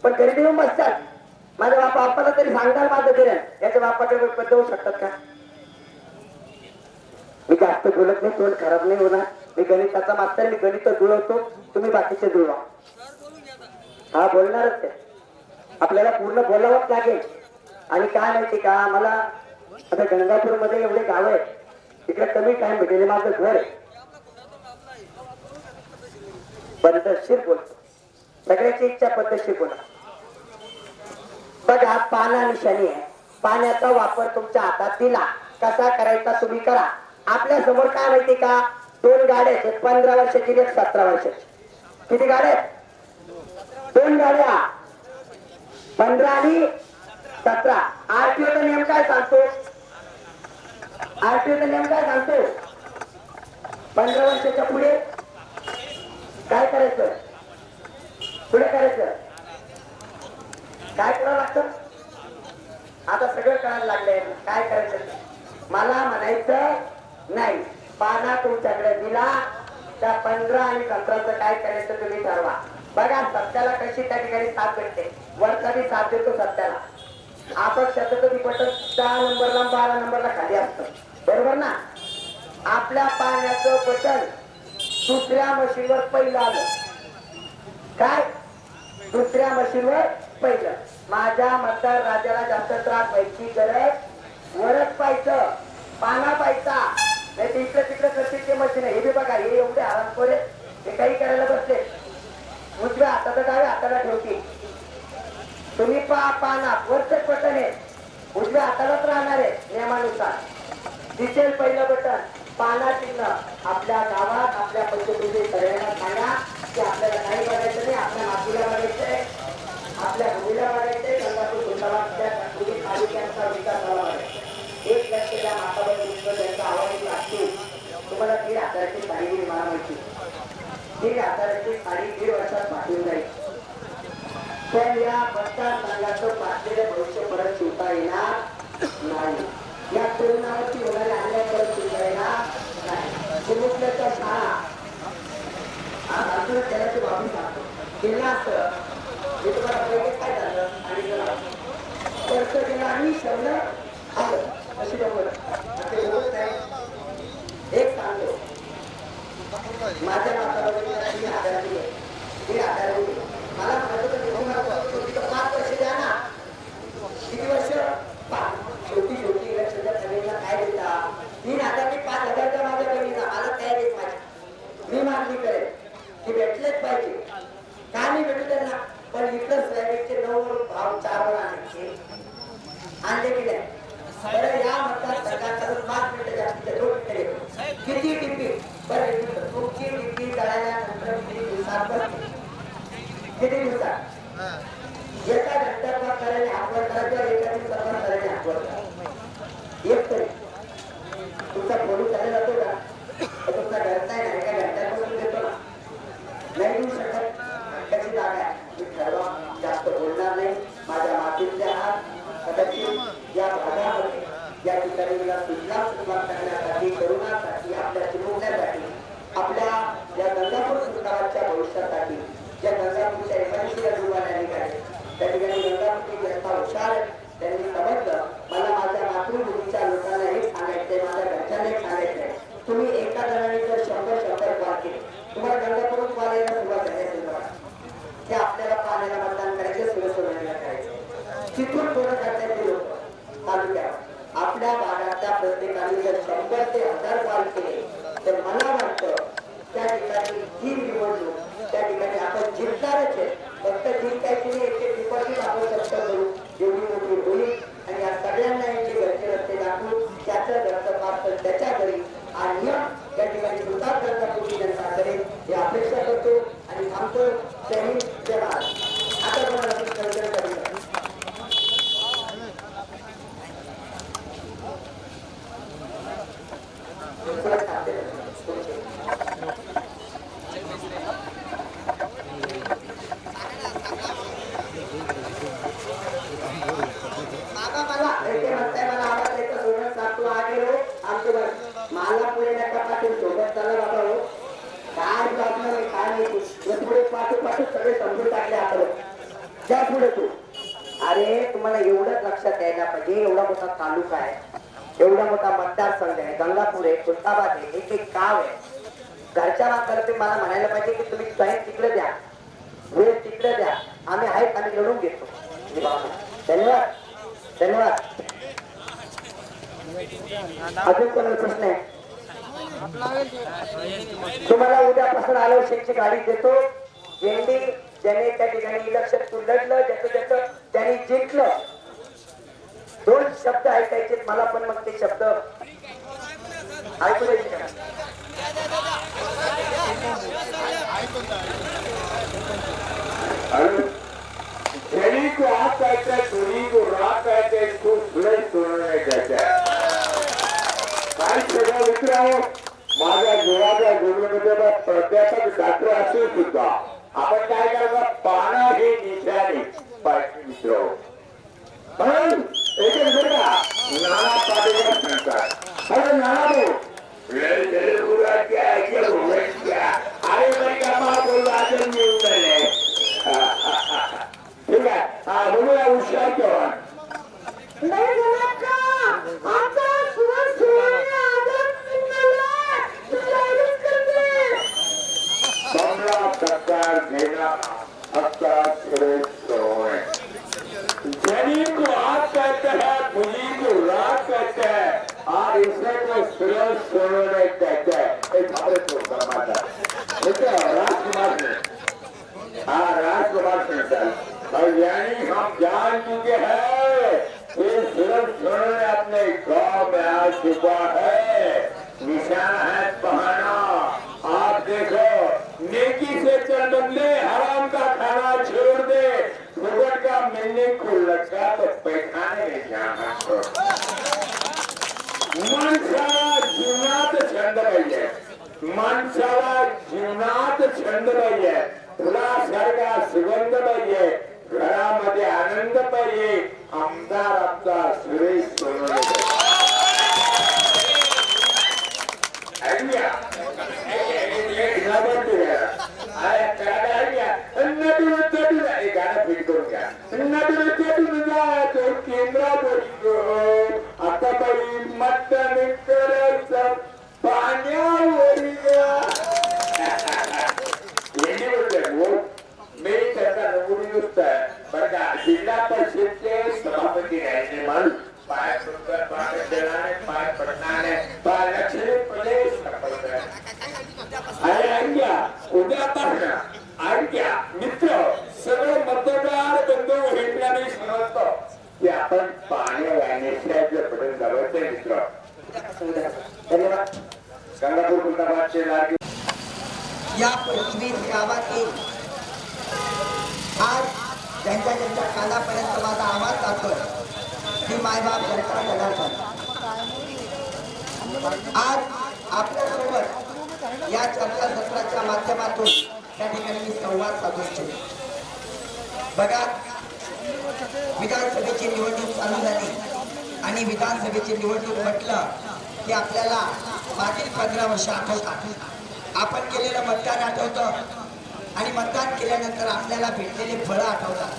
पण घरी येऊन बसतात. माझ्या बापाला तरी सांगणार माझं किरण, याच्या बापाकडे देऊ शकतात का? मी जास्त बोलत नाही, तोंड खराब नाही होणार. मी गणिताचा मास्तर, मी गणित जुळवतो, तुम्ही बाकीचे जुळवा. हा बोलणारच आहे, आपल्याला पूर्ण बोलावंच लागेल. आणि काय माहिती का, मला आता गंगापूर मध्ये एवढे गाव आहे, तिकडे कमी टाइम भेटेल. माझं घर आहे, पद्धतशीर बोलतो, सगळ्याची इच्छा पद्धतशीर बोला. बघा पाना निशाणी आहे, पाण्याचा वापर तुमच्या हातात दिला, कसा करायचा तुम्ही करा. आपल्या समोर काय माहिती का, 2 गाड्या आहेत, 15 वर्षाची, 17 वर्षाची. किती गाड्या आहेत? 2 गाड्या, 15 आणि 17. आरटीओचा नियम काय सांगतो? आरटीओचा नियम काय सांगतो? 15 वर्षाच्या पुढे काय करायचं? पुढे करायचं काय करावं लागतं? आता सगळं कळायला लागलंय काय करायचं. मला म्हणायचं नाही, पाना तुमच्याकडे दिला, त्या 15 आणि 17चं काय करायचं तुम्ही ठरवा. बघा सत्याला कशी त्या ठिकाणी साथ भेटते. वरचाही साथ देतो सत्याला. आपण शतकरी बटन 10 नंबरला 12 नंबरला खाली असतं, बरोबर ना. आपल्या पाण्याचं बटन दुसऱ्या मशीनवर पहिलं आलं. काय दुसऱ्या मशीनवर पहिलं. माझ्या मतदार राजाला जास्त त्रास व्हायची गरज वरच पाहायचं, पाना पाहायचा नाही ते इकडे तिकडे करते मशीन आहे. हे बी बघा, हे एवढे आरामखोर आहेत, हे काही करायला बसले. उजव्या हाताचा डाव्या हाताला ठेवते. तुम्ही पाना वरच बटन आहे, उजव्या हातालाच राहणार आहे नियमानुसार. दिसेल पहिलं बटन पाना चिन्ह. आपल्या गावात आपल्या पंचकृती सगळ्यांना सांगा की आपल्याला काही बघायचं नाही, आपल्या मातीला बघायचंय, आपल्या भूमीला बघायचंय. गंगापूर खुलताबादच्या तालुक्यांचा विकास झाला पाहिजे. एक लक्ष द्या, माताबाई त्यांचा आवाज लागतो. तुम्हाला 1,500ची साडी दिली मला माहिती. 1,500ची साडी 1.5 वर्षात पाठवून जाईल. पण या मतदारसंघाचं पाठलेलं भविष्य परत शिवता येणार नाही. या तरुणावरती होणारे अन्याय परत शिवता येणार नाही. चिमुकल्याच्या शाळा आज अजून त्याची बाबी सांगतो. केला असं मी तुम्हाला पहिले काय झालं आणि वर्ष गेला आणि शब्द आलं अशी गमत एक सांगतो. माझ्या माताला 3,000 दिले, 3,000 दिले. मला म्हणायचं तर 5 वर्ष द्या ना. किती वर्ष? 5. शेवटी लक्षात सगळ्यांना काय देता 3,000 मी 5,000 माझ्या बहिणीला मला काय देत माझी. मी मागणी करेन की भेटलेच पाहिजे. का नाही भेटू त्यांना? पण इकडं सोयाबीनचे 9 भाव 4 वर आणायचे आणले की नाही. बरं या मतदारसंघात 5 मिनिटं जास्त 2 मिनिटं किती टिपी बरं तुमची टिपी जळाल्यानंतर किती दिवसात बसते? किती दिवसात? एका घंट्यात करायला हातवर करायचं, एका दिवसात करायला हातवर करायचं. एक तरी तुमचा फोन करायला जातो का? तुमचा घरचा आहे ना, एका घंट्यापासून देतो ना, नाही देऊ शकत. त्याची जागा आहे. मी ठरवा जास्त बोलणार नाही. माझ्या मातीतल्या कदाचित या भागामध्ये या ठिकाणी मला सुजलाम सुरुवात करण्यासाठी, तरुणासाठी, आपल्या चिमुकण्यासाठी, आपल्या या गंगापूर सुधाराच्या भविष्यासाठी, ज्या गंगापूरच्या एकादशीला जुळवायला निघाले त्या ठिकाणी गंगापूरची जनता हुशार आहे. त्यांनी समजलं मला माझ्या मातृभूमीच्या लोकांना हे सांगायचंय, माझ्या घरच्यांना हे सांगायचंय. तुम्ही एका जणांनी जर 100 कॉल केले, तुम्हाला गंगापूरून कॉल यायला सुरुवात करायची ते आपल्याला पाण्याला मतदान करायचं, सुरसोडण्याला करायचं. तिथून थोडं करता येते लोक तालुक्यात आपल्या भागातल्या प्रत्येकाने जर 100 ते 1000 कॉल केले तर मला वाटतं त्या ठिकाणी ही निवडणूक त्या ठिकाणी आपण जिंकणारच आहे. फक्त जिंकायची नाही, याचे डिपॉझिट आपण कष्ट करू, एवढी मोठी होईल. आणि या सगळ्यांना याचे घरचे रस्ते दाखवून त्याचं घरचं पार्सल त्याच्या घरी आणि या ठिकाणी सुद्धा गंगापूरची जनता करेल ही अपेक्षा करतो आणि थांबतो. जय हिंद, जय महाराष्ट्र. आता पण मला पुढे नका पाठवून सोबत चालला बाबा हो. काय प्रॉब्लेम आहे काय नाही. पुढे पाठू सगळे समजून टाकले आपण. त्या पुढे तू अरे तुम्हाला एवढंच लक्षात यायला पाहिजे. एवढा मोठा तालुका आहे, एवढा मोठा मतदारसंघ आहे, गंगापूर आहे, खुलताबाद आहे, एक गाव आहे. घरच्या माणसाला मला म्हणायला पाहिजे की तुम्ही स्वयं तिकडे द्या, वेळ तिकडे द्या, आम्ही आहेत, आम्ही लढून घेतो. धन्यवाद धन्यवाद. अजून कोणाला प्रश्न आहे? तुम्हाला उद्यापासून आलोशेची गाडी देतो. ज्यांनी ज्याने त्या ठिकाणी इलेक्शन लढलं, ज्याचं त्यांनी जिंकलं, 2 शब्द ऐकायचे मला. पण मग ते शब्द ऐकू द्यायचे का? धनी को आप कहते हैं, धोनी को रात कहते हैं, इसको सूरज तोड़ने कहते हैं. काय सगळं मित्रांनो, माझ्या जीवाच्या जीवनामध्ये प्राध्यापक डॉक्टर असून सुद्धा आपण काय करायचं, पानं हे निशाणी पाहिजे मित्र. पण एक बघा नाना पाटील सांगतात, अरे नाना भाऊ अरे बरी का बोलला, आज येऊन आता सुवर सोहळ्याने आदर निघाला. कमला टक्कर देना हक्का सुरेश सोहळे. जनी को आग कहते हैं, बुली को राग कहते हैं, और इसे को सुरेश सोहळे कहते हैं. एक भारत को समाज राजकुमार ने, हाँ राजकुमार सिंह, और यानी हम जान चुके हैं कि सुरेश सोहळे अपने गांव में आ चुका है. निशाना है बहाना. आप देखो, नेकी से चल बदले, हराम का खाना छोड़ दे. फुकट का मिलने को लगा तो पैखाने में जाना छोड़. माणसाला जीवनात छंद पाहिजे. माणसाला जीवनात छंद पाहिजे. फुलासारखा सुगंध पाहिजे. घरामध्ये आनंद पाहिजे. आमदार आमचा सुरेश सोनवणे. आता बाई मतदान करायचं पाण्यावर मी त्याचा नमुनी नुसतं बरं का. जिल्हा परिषदचे सभापती राहिले म्हणून पाय देणारे, पाय पडणारे, पाय लक्ष्मीपणे उद्यापासून ऐक्या मित्र सगळे मतदार बंधू भेटल्याने समजतो की आपण पाणी वाहण्याच्या पडून जावं मित्र. धन्यवाद. गंगापूर कुंडाबादचे लाडके या 25 गावातील आज ज्यांच्या ज्यांच्या कानापर्यंत माझा आवाज जातोय ती मायबाप जनता जनार्दन आज आपल्यासोबत या चर्चासत्राच्या माध्यमातून त्या ठिकाणी मी संवाद साधू इच्छितो. बघा, विधानसभेची निवडणूक चालू झाली आणि विधानसभेची निवडणूक म्हटलं की आपल्याला मागील 15 वर्ष आठवतात. आपण केलेलं मतदान आठवतं आणि मतदान केल्यानंतर आपल्याला भेटलेले फळं आठवतात.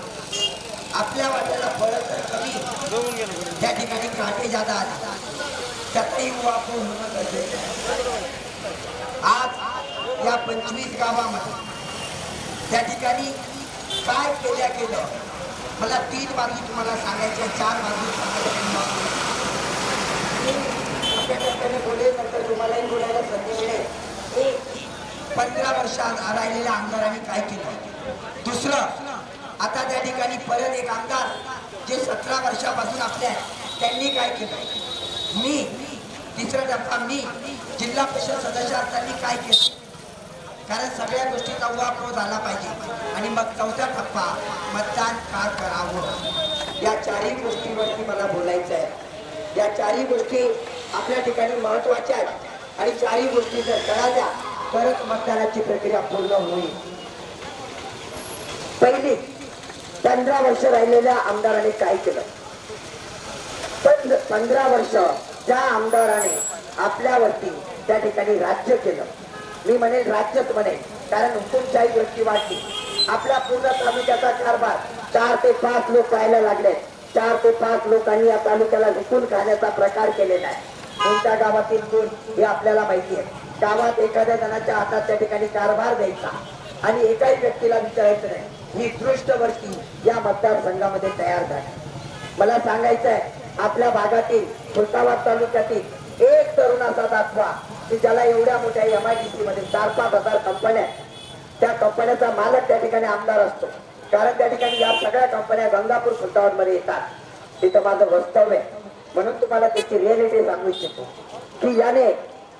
आपल्या वाट्याला फळं तर कमी, त्या ठिकाणी काटे जादा आले. त्याचाही वापर होणं गरजेचं आहे. आज या 25 गावामध्ये त्या ठिकाणी काय केलं मला 3 बाजू तुम्हाला सांगायच्या, 4 बाजू सांगायच्या. आपल्या टप्प्याने बोलेल, नंतर तुम्हालाही बोलायला संधी मिळेल. 15 वर्षात राहिलेल्या आमदारांनी काय केलं. दुसरं, आता त्या ठिकाणी परत एक आमदार जे 17 वर्षापासून आपल्या त्यांनी काय केलं. तिसरा टप्पा मी जिल्हा परिषद सदस्य असताना काय केलं, कारण सगळ्या गोष्टीचा उहापोह झाला पाहिजे. आणि मग 4था टप्पा मतदान का करावं. या 4ही गोष्टींवरती मला बोलायचं आहे. या 4ही गोष्टी आपल्या ठिकाणी महत्वाच्या आहेत आणि 4ही गोष्टी जर कळाल्या तरच मतदानाची प्रक्रिया पूर्ण होईल. पहिली, 15 वर्ष राहिलेल्या आमदारांनी काय केलं. 15 वर्ष ज्या आमदाराने आपल्यावरती त्या ठिकाणी राज्य केलं, मी म्हणेन राज्यच म्हणेन, कारण हुकुमशाही गोष्टी वाढली. आपल्या पूर्ण तालुक्याचा कारभार 4 ते 5 लोक व्हायला लागले. 4 ते 5 लोकांनी या तालुक्याला विकून खाण्याचा प्रकार केलेला आहे. कोणत्या गावातील कोण हे आपल्याला माहिती आहे. गावात एखाद्या जणाच्या हातात त्या ठिकाणी कारभार द्यायचा आणि एकाही व्यक्तीला विचारायचं नाही, ही दृष्टवर्ती या मतदारसंघामध्ये तयार झाली. मला सांगायचं आहे, आपल्या भागातील खुलताबाद तालुक्यातील एक तरुण असा दाखवा की ज्याला एवढ्या मोठ्या MIDC मध्ये 4-5 हजार कंपन्या, त्या कंपन्याचा मालक त्या ठिकाणी आमदार असतो. कारण त्या ठिकाणी या सगळ्या कंपन्या गंगापूर खुलताबाद मध्ये येतात. तिथं माझं वास्तव्य आहे. म्हणून तुम्हाला त्याची रिअलिटी सांगू इच्छितो की याने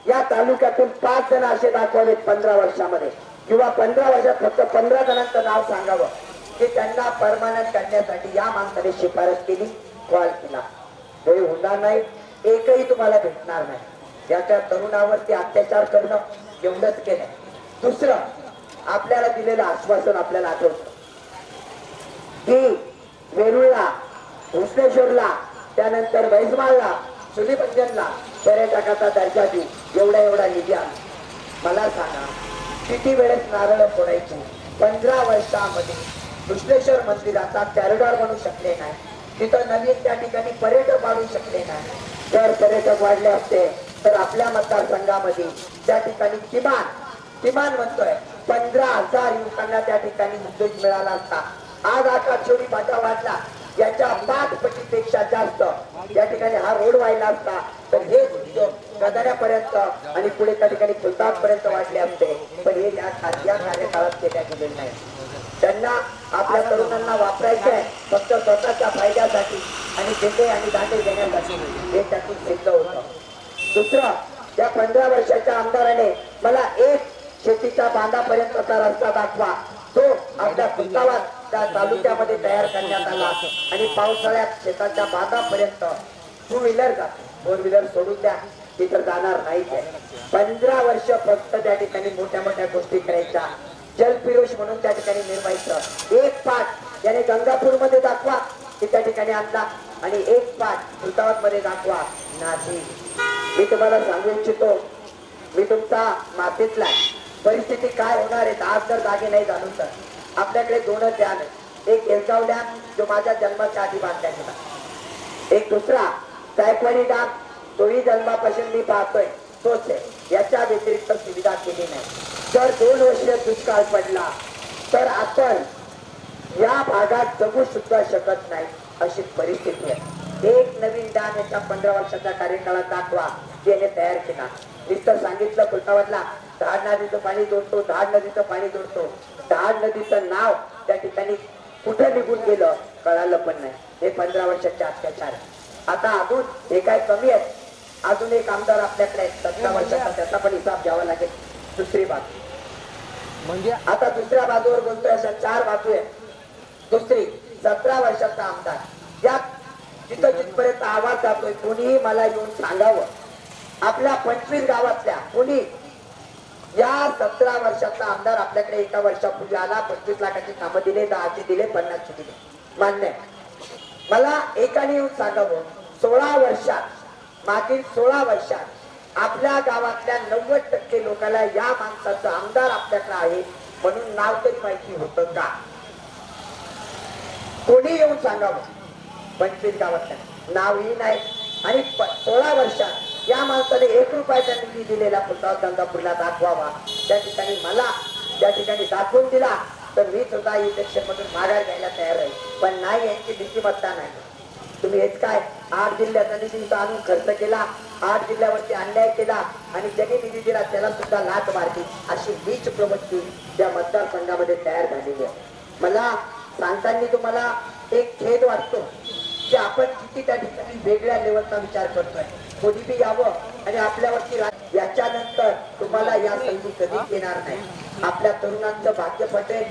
या तालुक्यातून 5 जण असे दाखवले 15 वर्षामध्ये, किंवा 15 वर्षात फक्त 15 जणांचं नाव सांगावं की त्यांना परमानंट करण्यासाठी या माणसाने शिफारस केली, कॉल केला. हे होणार नाही, एकही तुम्हाला भेटणार नाही. याच्या तरुणावरती अत्याचार करणं एवढंच केलं. दुसरं, आपल्याला दिलेलं आश्वासन आपल्याला आठवतं की वेरूळला, भुसनेश्वरला, त्यानंतर वैजमाळला, सुलीपंजनला पर्यटकाचा दर्जा देऊ, एवढा निधी आला. मला सांगा, किती वेळेस नारळ फोडायचे. 15 वर्षामध्ये भुसनेश्वर मंदिराचा कॉरिडॉर बनवू शकले नाही, तिथं नवीन त्या ठिकाणी पर्यटक वाढू शकले नाही. जर पर्यटक वाढले असते तर आपल्या मतदारसंघामध्ये त्या ठिकाणी किमान म्हणतोय 15,000 युवकांना त्या ठिकाणी उद्योग मिळाला असता. आज आकाशवाणी फाटा वाढला, याच्या 5 पटीपेक्षा जास्त या ठिकाणी हा रोड व्हायला असता तर हे उद्योग गदाऱ्यापर्यंत आणि पुढे त्या ठिकाणी पर्यंत वाढले असते. पण हे या कार्यकाळात केल्या गेलेले नाही. त्यांना आपल्या तरुणांना वापरायचे आहे फक्त स्वतःच्या फायद्यासाठी आणि जेथे आणि दांडे देण्यासाठी, हे त्यातून सिद्ध होतं. दुसरं, त्या 15 वर्षाच्या आमदाराने मला एक शेतीच्या बांधापर्यंतचा रस्ता दाखवा, तो आपल्या खुलताबाद त्या तालुक्यामध्ये तयार करण्यात आला आणि पावसाळ्यात शेताच्या बांधापर्यंत 2 व्हीलर जाते, 4 व्हीलर सोडून द्या तिथं जाणार नाही. 15 वर्ष फक्त त्या ठिकाणी मोठ्या मोठ्या गोष्टी करायच्या. जलपिरोश म्हणून त्या ठिकाणी निर्मायचं. एक पाठ याने गंगापूरमध्ये दाखवा की त्या ठिकाणी आणला आणि एक पाठ खुलताबाद मध्ये दाखवा नाही. मी तुम्हाला सांगू इच्छितो, मी तुमचा मातीतला परिस्थिती काय होणार आहे. आज जर जागे नाही झालो तर आपल्याकडे 2 डॅम आहेत. एक एलगाव डॅम जो माझ्या जन्माच्या आधी बांधला गेला, एक दुसरा जायकवाडी डॅम तोही जन्मापासून मी पाहतोय तोच आहे. याच्या व्यतिरिक्त सुविधा केली नाही. जर 2 वर्ष दुष्काळ पडला तर आपण या भागात जगू सुद्धा शकत नाही अशी परिस्थिती आहे. एक नवीन डॅम याच्या 15 वर्षाच्या कार्यकाळात दाखवा त्याने तयार केला. नुसतं सांगितलं खुलताबादला धाड नदीचं पाणी जोडतो, धाड नदीचं पाणी जोडतो. धाड नदीचं नाव त्या ठिकाणी कुठं निघून गेलं कळालं पण नाही. हे 15 वर्षाचे अत्याचार. आता अजून हे काय कमी आहेत, अजून एक आमदार आपल्याकडे 17 वर्षाचा, त्याचा पण हिसाब घ्यावा लागेल. दुसरी बाजू म्हणजे आता दुसऱ्या बाजूवर बोलतोय, अशा 4 बाजू आहेत. दुसरी 17 वर्षाचा आमदार, या जिथं जिथपर्यंत आवाज जातोय कोणीही मला येऊन सांगावं, आपल्या 25 गावातल्या कोणी या 17 वर्षाचा आमदार आपल्याकडे एका वर्षापूर्वी आला, 25 लाखाची कामं दिले, 10चे दिले, 50चे दिले, मान्य आहे. मला एकाने येऊन सांगावं 16 वर्षात, मागील 16 वर्षात आपल्या गावातल्या 90% लोकांना या माणसाचं आमदार आपल्याकडे आहे म्हणून नाव तरी माहिती होतं का? कोणी येऊन सांगावं. 25 गावातल्या नावही नाही आणि 16 वर्षात या माणसाने 1 रुपयाचा निधी दिलेला खुलताबाद गंगापूरला दाखवावा. त्या ठिकाणी मला त्या ठिकाणी दाखवून दिला तर मी सुद्धा इलेक्शन मधून माघार घ्यायला तयार आहे. पण नाही, यांची नीतिमत्ता नाही. तुम्ही हेच काय 8 जिल्ह्याचा निधी आणून खर्च केला, 8 जिल्ह्यावरती अन्याय केला आणि ज्यांनी निधी दिला त्याला सुद्धा लाच मारली, अशी नीच प्रवृत्ती त्या मतदारसंघामध्ये तयार झालेली आहे. मला सांगताना तुम्हाला एक खेद वाटतो की आपण किती त्या ठिकाणी वेगळ्या लेवलचा विचार करतोय. कोणी बी यावं आणि आपल्यावरती याच्यानंतर तुम्हाला या संधी कधीच येणार नाही. आपल्या तरुणांचं भाग्य पटेल.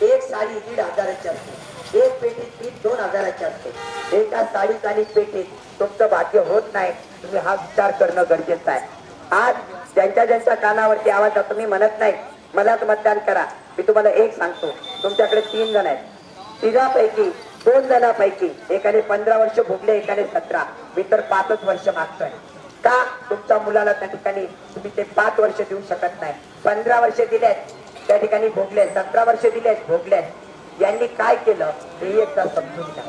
एक साडी 1,500ची असते, एक पेटीत पीठ 2,000ची असते. एका साडीत आणि पेटीत तुमचं भाग्य होत नाही. तुम्ही हा विचार करणं गरजेचं आहे. आज ज्यांच्या कानावरती आवाज जातो, मी म्हणत नाही मलाच मतदान करा. मी तुम्हाला एक सांगतो, तुमच्याकडे 3 जण आहेत, 3पैकी 2 जणांपैकी एकाने 15 वर्ष भोगले, एकाने 17. मी तर 5च वर्ष मागतोय. का? तुमच्या मुलाला त्या ठिकाणी तुम्ही ते 5 वर्ष देऊ शकत नाही. 15 वर्ष दिलेत त्या ठिकाणी भोगले, 17 वर्ष दिलेत भोगले. यांनी काय केलं हे एकदा समजून घ्या.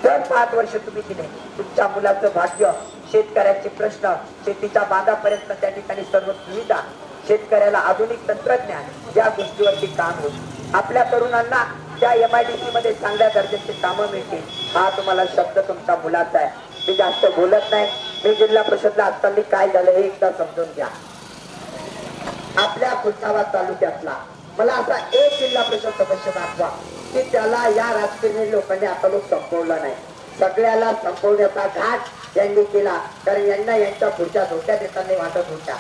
जर 5 वर्ष तुम्ही दिले, तुमच्या मुलाचं भाग्य, शेतकऱ्याचे प्रश्न, शेतीच्या बांधापर्यंत त्या ठिकाणी सर्व सुविधा, शेतकऱ्याला आधुनिक तंत्रज्ञान, या गोष्टीवरती काम होईल. आपल्या तरुणांना त्या MIDC मध्ये चांगल्या दर्जाची कामं मिळतील. हा तुम्हाला शब्द तुमच्या मुलाचा आहे. मी जास्त बोलत नाही. मी जिल्हा परिषदला असताना काय झालं हे एकदा समजून घ्या. आपल्या खुलताबाद तालुक्यातला मला असा एक जिल्हा परिषद सदस्य दाखवा की त्याला या राजकीय लोकांनी आता लोक संपवला नाही. सगळ्याला संपवण्याचा घाट यांनी केला, कारण यांना यांच्या पुढच्या धोक्यात येताना वाटत होत्या.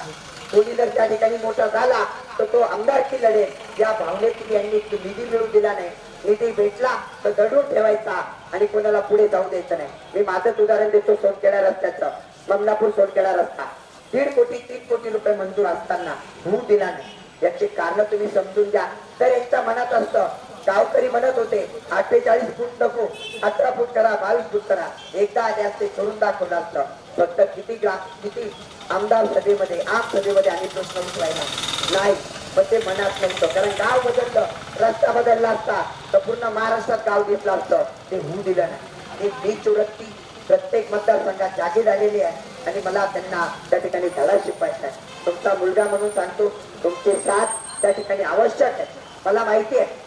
कोणी जर त्या ठिकाणी मोठा झाला तर तो आमदारकी लढेल या भावनेतून यांनी निधी मिळवून दिला नाही. निधी भेटला तर दडून ठेवायचा आणि कोणाला पुढे जाऊ द्यायचं नाही. मी माझंच उदाहरण देतो, सोनखेडा रस्त्याचं, ममनापूर सोनखेडा रस्ता 1.5 कोटी 3 कोटी रुपये मंजूर असताना होऊ दिला नाही. याची कारण तुम्ही समजून घ्या. तर यांच्या मनात असतं, गावकरी म्हणत होते 48 फूट नको, 18 फूट करा, 22 फूट करा. एकदा आले असते करून दाखवलं असतं. फक्त किती आमदार सभेमध्ये, आम सभेमध्ये आणि प्रश्न उठवायला नाही, पण ते मनात नव्हतं. कारण गाव बदललं, रस्ता बदलला असता तर पूर्ण महाराष्ट्रात गाव दिसलं असतं. ते होऊ दिलं नाही. एक नीच वृत्ती प्रत्येक मतदारसंघात जागी झालेली आहे. आणि मला त्यांना त्या ठिकाणी धडा शिकवायचा आहे. तुमचा मुलगा म्हणून सांगतो, तुमची साथ त्या ठिकाणी आवश्यक आहे. मला माहिती आहे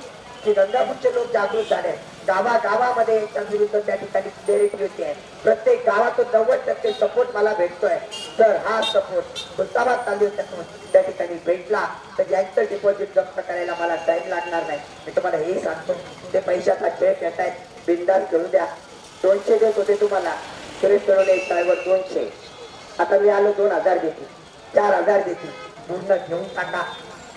की गंगापूरचे लोक जागृत झाले. गावागावामध्ये याच्या विरुद्ध त्या ठिकाणी डेरिटिव्हिटी आहे. प्रत्येक गावातून 90% सपोर्ट मला भेटतोय. तर हा सपोर्ट खुलताबाद तालुक्यातून त्या ठिकाणी भेटला तर ज्यांचं डिपॉझिट जप्त करायला मला टाइम लागणार नाही. मी तुम्हाला हे सांगतो, ते पैशाचा खेळ खेळतायत, बिंदास करू द्या. 200 देत होते तुम्हाला, सुरेश सोनवणे साहेब 200, आता मी आलो 2000 देते, 4000 देते, पूर्ण घेऊन टाका,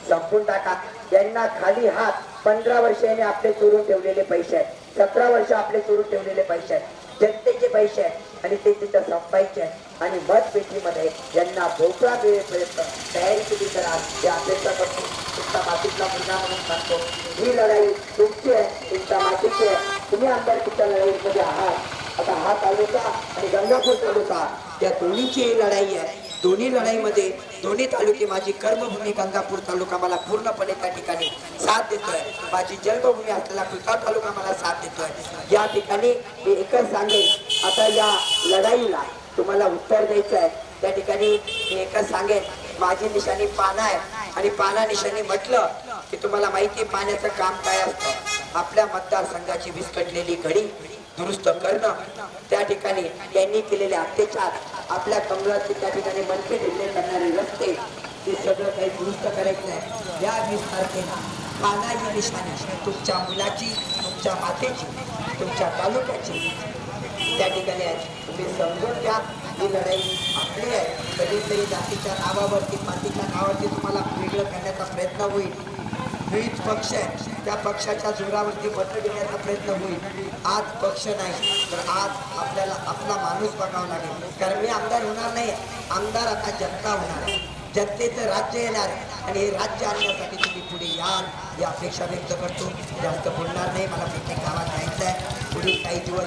संपून टाका. यांना खाली हात. 15 वर्ष यांनी आपले चोरून ठेवलेले पैसे आहेत, 17 वर्ष आपले चोरून ठेवलेले पैसे आहेत, जनतेचे पैसे आहेत आणि ते तिथं संपायचे आहेत. आणि मतपेटीमध्ये यांना भोपळा मिळेपर्यंत तयारी केली करा ही अपेक्षा करतो. तुमचा मातीतला मुलगा म्हणून सांगतो, ही लढाई तुमची आहे, तुमच्या मातीची आहे. तुम्ही आमदारकीच्या लढाईमध्ये आहात. आता हा तालुका आणि गंगापूर तालुका या दोन्हीची ही लढाई आहे. दोन्ही लढाईमध्ये दोन्ही तालुके, माझी कर्मभूमी गंगापूर तालुका मला पूर्णपणे त्या ठिकाणी साथ देतोय. माझी जन्मभूमी असलेला खुलताबाद तालुका मला साथ देतोय. या ठिकाणी मी एकच सांगेन, आता या लढाईला तुम्हाला उत्तर द्यायचं आहे. त्या ठिकाणी मी एकच सांगेन, माझी निशाणी पाना आहे आणि पाना निशाणी म्हटलं की तुम्हाला माहिती आहे पाण्याचं काम काय असतं. आपल्या मतदारसंघाची विस्कटलेली घडी दुरुस्त करणं, त्या ठिकाणी त्यांनी केलेले अत्याचार, आपल्या कमळाचे त्या ठिकाणी मनके ढिल्ले करणारे रस्ते, हे सगळं काही दुरुस्त करायचं आहे. या 20 तारखेला पाना ही निशाणी तुमच्या मुलाची, तुमच्या मातेची, तुमच्या तालुक्याची त्या ठिकाणी आहे. तुम्ही समजून घ्या, ही लढाई आपली आहे. कधीतरी जातीच्या नावावरती, मातीच्या नावावरती तुम्हाला वेगळं करण्याचा प्रयत्न होईल. विविध पक्ष आहे, त्या पक्षाच्या जोरावरती मतं देण्याचा प्रयत्न होईल. आज पक्ष नाही तर आज आपल्याला आपला माणूस बघावा लागेल. कारण मी आमदार होणार नाही, आमदार आता जनता होणार आहे. जनतेचं राज्य येणार आणि हे राज्य आणण्यासाठी तुम्ही पुढे याल ही अपेक्षा व्यक्त करतो. जास्त बोलणार नाही, मला प्रत्येक गावात जायचं आहे. पुढील काही दिवस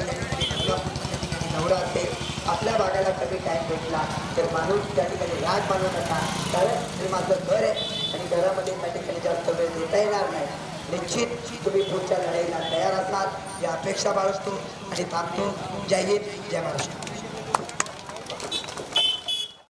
नवरा असेल, आपल्या भागाला कधी टाईम भेटला तर माणूस त्या ठिकाणी राज मानू नका. कारण हे माझं घर आहे आणि घरामध्ये त्या ठिकाणी जास्त वेळ देता येणार नाही. निश्चित तुम्ही पुढच्या लढाईला तयार असाल ही अपेक्षा बाळगतो आणि थांबतो. जय हिंद, जय महाराष्ट्र.